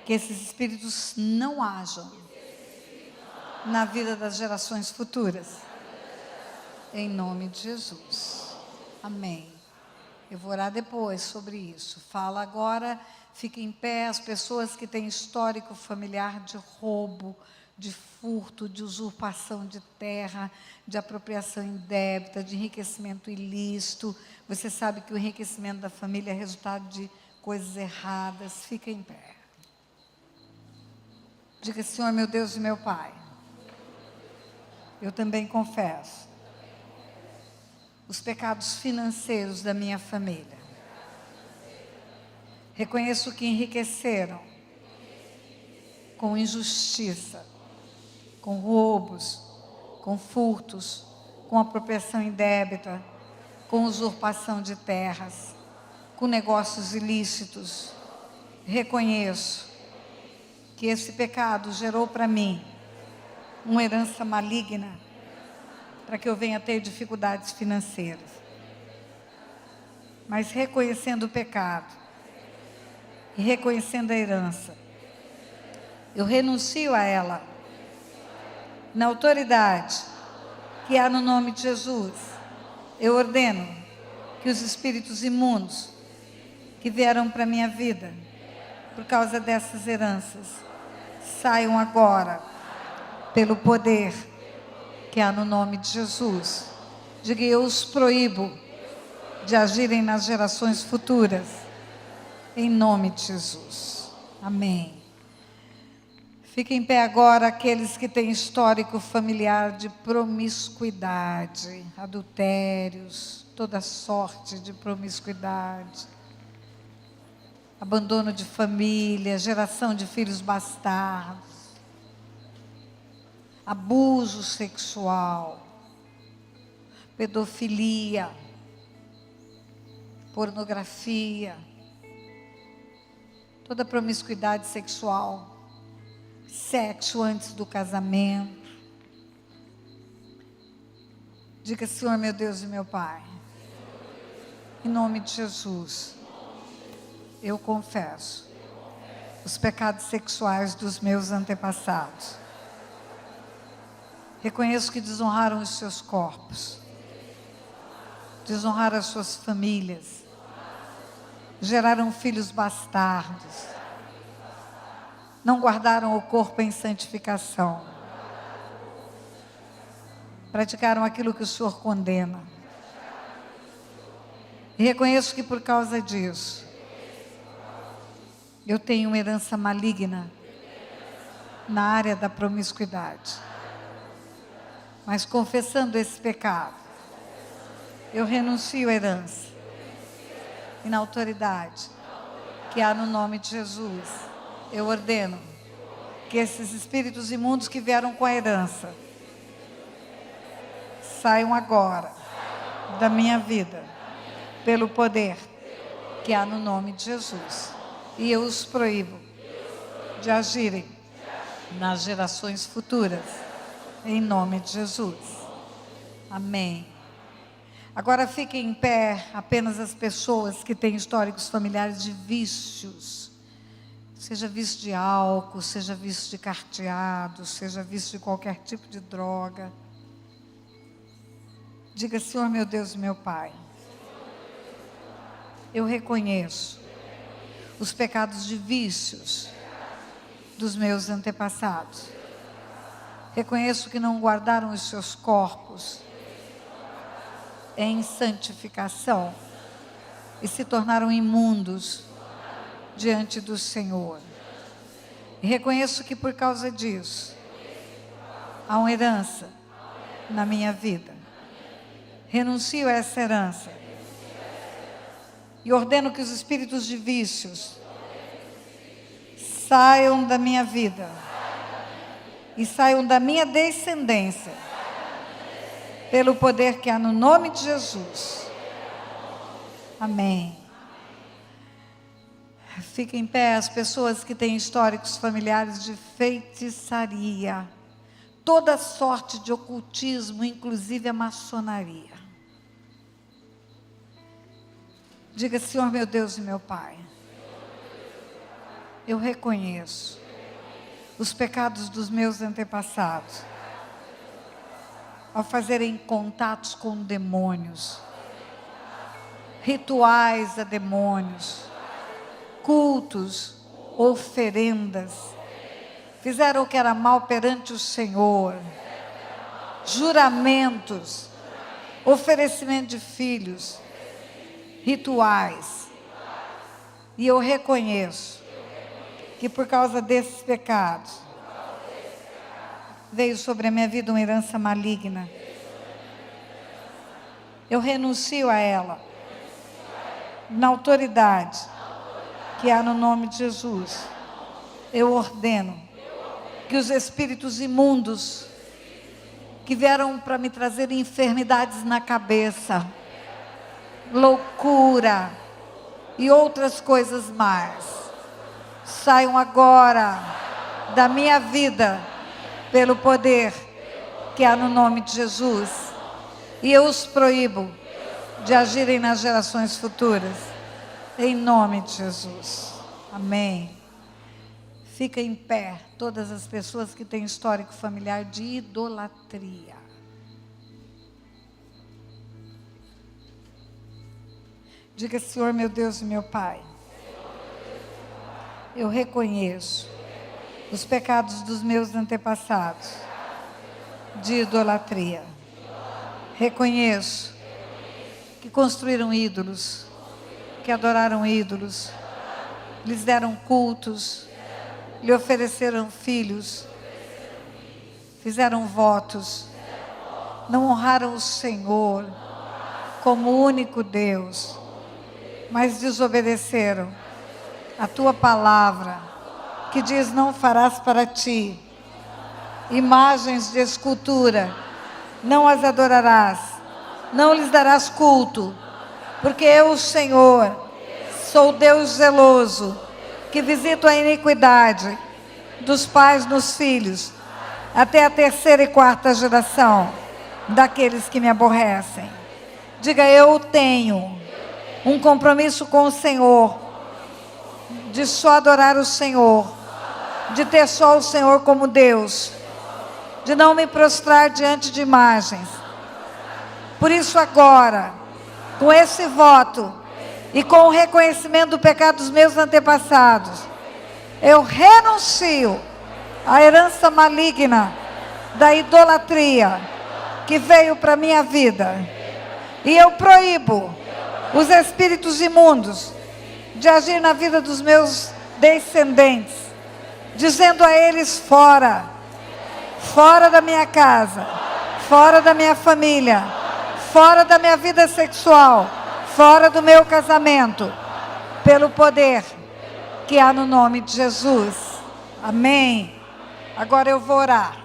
que esses espíritos não hajam na vida das gerações futuras, em nome de Jesus. Amém. Eu vou orar depois sobre isso. Fala agora, fique em pé, as pessoas que têm histórico familiar de roubo, de furto, de usurpação de terra, de apropriação indébita, de enriquecimento ilícito. Você sabe que o enriquecimento da família é resultado de coisas erradas. Fica em pé. Diga: Senhor meu Deus e meu Pai, eu também confesso os pecados financeiros da minha família. Reconheço que enriqueceram com injustiça, com roubos, com furtos, com apropriação indébita, com usurpação de terras, com negócios ilícitos. Reconheço que esse pecado gerou para mim uma herança maligna, para que eu venha ter dificuldades financeiras. Mas reconhecendo o pecado e reconhecendo a herança, eu renuncio a ela, na autoridade que há no nome de Jesus. Eu ordeno que os espíritos imundos que vieram para a minha vida por causa dessas heranças saiam agora pelo poder que há no nome de Jesus. Diga: eu os proíbo de agirem nas gerações futuras, em nome de Jesus. Amém. Fiquem em pé agora aqueles que têm histórico familiar de promiscuidade, adultérios, toda sorte de promiscuidade, abandono de família, geração de filhos bastardos, abuso sexual, pedofilia, pornografia, toda promiscuidade sexual, sexo antes do casamento. Diga: Senhor, meu Deus e meu Pai, em nome de Jesus, eu confesso os pecados sexuais dos meus antepassados. Reconheço que desonraram os seus corpos, desonraram as suas famílias, geraram filhos bastardos, não guardaram o corpo em santificação, praticaram aquilo que o Senhor condena. E reconheço que por causa disso, eu tenho uma herança maligna na área da promiscuidade. Mas confessando esse pecado, eu renuncio à herança e na autoridade que há no nome de Jesus. Eu ordeno que esses espíritos imundos que vieram com a herança saiam agora da minha vida, pelo poder que há no nome de Jesus. E eu os proíbo de agirem nas gerações futuras, em nome de Jesus. Amém. Agora fiquem em pé apenas as pessoas que têm históricos familiares de vícios. Seja vício de álcool, seja vício de carteado, seja vício de qualquer tipo de droga. Diga: Senhor, meu Deus e meu Pai, eu reconheço os pecados de vícios dos meus antepassados. Reconheço que não guardaram os seus corpos em santificação e se tornaram imundos diante do Senhor. E reconheço que por causa disso há uma herança na minha vida. Renuncio a essa herança e ordeno que os espíritos de vícios saiam da minha vida e saiam da minha descendência, pelo poder que há no nome de Jesus. Amém. Fiquem em pé as pessoas que têm históricos familiares de feitiçaria, toda sorte de ocultismo, inclusive a maçonaria. Diga: Senhor, meu Deus e meu Pai, eu reconheço os pecados dos meus antepassados ao fazerem contatos com demônios, rituais a demônios, cultos, oferendas, fizeram o que era mal perante o Senhor, juramentos, oferecimento de filhos, rituais. E eu reconheço que por causa desses pecados veio sobre a minha vida uma herança maligna. Eu renuncio a ela na autoridade que há no nome de Jesus. Eu ordeno que os espíritos imundos que vieram para me trazer enfermidades na cabeça, loucura e outras coisas mais, saiam agora da minha vida pelo poder que há no nome de Jesus. E eu os proíbo de agirem nas gerações futuras, em nome de Jesus. Amém. Fica em pé todas as pessoas que têm histórico familiar de idolatria. Diga: Senhor, meu Deus e meu Pai, eu reconheço os pecados dos meus antepassados de idolatria. Reconheço que construíram ídolos, que adoraram ídolos, lhes deram cultos, lhe ofereceram filhos, fizeram votos, não honraram o Senhor como o único Deus, mas desobedeceram a tua palavra, que diz: não farás para ti imagens de escultura, não as adorarás, não lhes darás culto, porque eu, o Senhor, sou Deus zeloso, que visito a iniquidade dos pais nos filhos, até a 3ª e 4ª geração daqueles que me aborrecem. Diga: eu tenho um compromisso com o Senhor, de só adorar o Senhor, de ter só o Senhor como Deus, de não me prostrar diante de imagens. Por isso agora, com esse voto e com o reconhecimento do pecado dos meus antepassados, eu renuncio à herança maligna da idolatria que veio para a minha vida. E eu proíbo os espíritos imundos de agir na vida dos meus descendentes, dizendo a eles: fora, fora da minha casa, fora da minha família, fora da minha vida sexual, fora do meu casamento, pelo poder que há no nome de Jesus. Amém. Agora eu vou orar.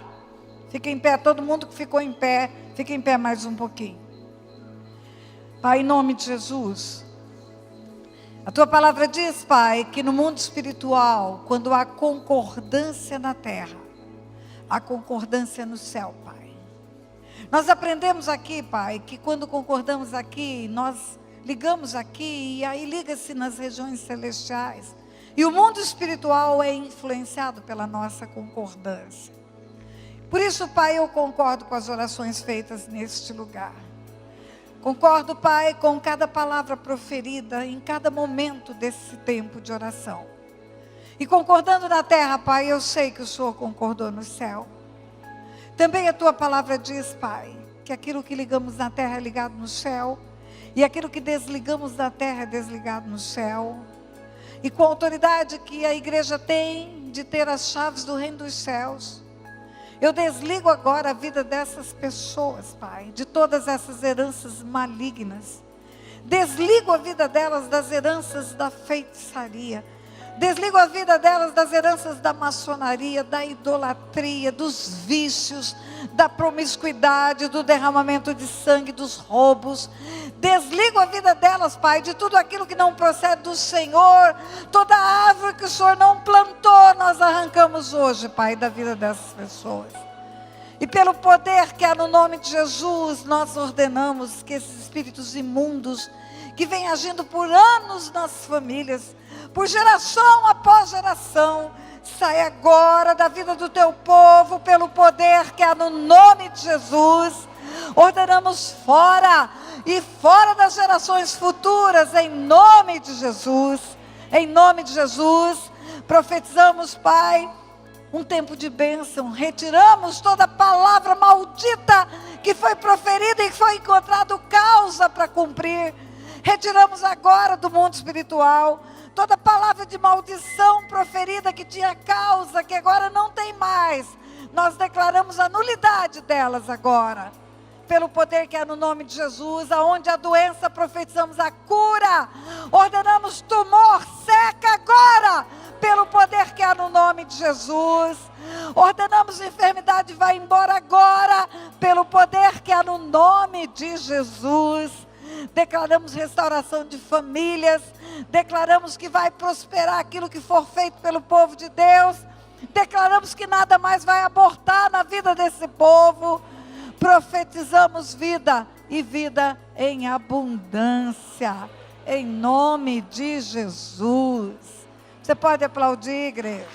Fica em pé, todo mundo que ficou em pé, fica em pé mais um pouquinho. Pai, em nome de Jesus, a tua palavra diz, Pai, que no mundo espiritual, quando há concordância na terra, há concordância no céu, Pai. Nós aprendemos aqui, Pai, que quando concordamos aqui, nós ligamos aqui, e aí liga-se nas regiões celestiais. E o mundo espiritual é influenciado pela nossa concordância. Por isso, Pai, eu concordo com as orações feitas neste lugar. Concordo, Pai, com cada palavra proferida em cada momento desse tempo de oração. E concordando na terra, Pai, eu sei que o Senhor concordou no céu. Também a tua palavra diz, Pai, que aquilo que ligamos na terra é ligado no céu, e aquilo que desligamos da terra é desligado no céu. E com a autoridade que a igreja tem de ter as chaves do reino dos céus, eu desligo agora a vida dessas pessoas, Pai, de todas essas heranças malignas. Desligo a vida delas das heranças da feitiçaria. Desligo a vida delas das heranças da maçonaria, da idolatria, dos vícios, da promiscuidade, do derramamento de sangue, dos roubos. Desligo a vida delas, Pai, de tudo aquilo que não procede do Senhor. Toda árvore que o Senhor não plantou, nós arrancamos hoje, Pai, da vida dessas pessoas. E pelo poder que há no nome de Jesus, nós ordenamos que esses espíritos imundos, que vêm agindo por anos nas famílias, por geração após geração, sai agora da vida do teu povo, pelo poder que há no nome de Jesus. Ordenamos fora, e fora das gerações futuras, em nome de Jesus. Em nome de Jesus, profetizamos, Pai, um tempo de bênção. Retiramos toda palavra maldita que foi proferida e que foi encontrado causa para cumprir. Retiramos agora do mundo espiritual toda palavra de maldição proferida que tinha causa, que agora não tem mais. Nós declaramos a nulidade delas agora, pelo poder que é no nome de Jesus. Aonde a doença, profetizamos a cura. Ordenamos tumor, seca agora, pelo poder que há no nome de Jesus. Ordenamos enfermidade, vai embora agora, pelo poder que há no nome de Jesus. Declaramos restauração de famílias. Declaramos que vai prosperar aquilo que for feito pelo povo de Deus. Declaramos que nada mais vai abortar na vida desse povo. Profetizamos vida, e vida em abundância, em nome de Jesus. Você pode aplaudir, igreja?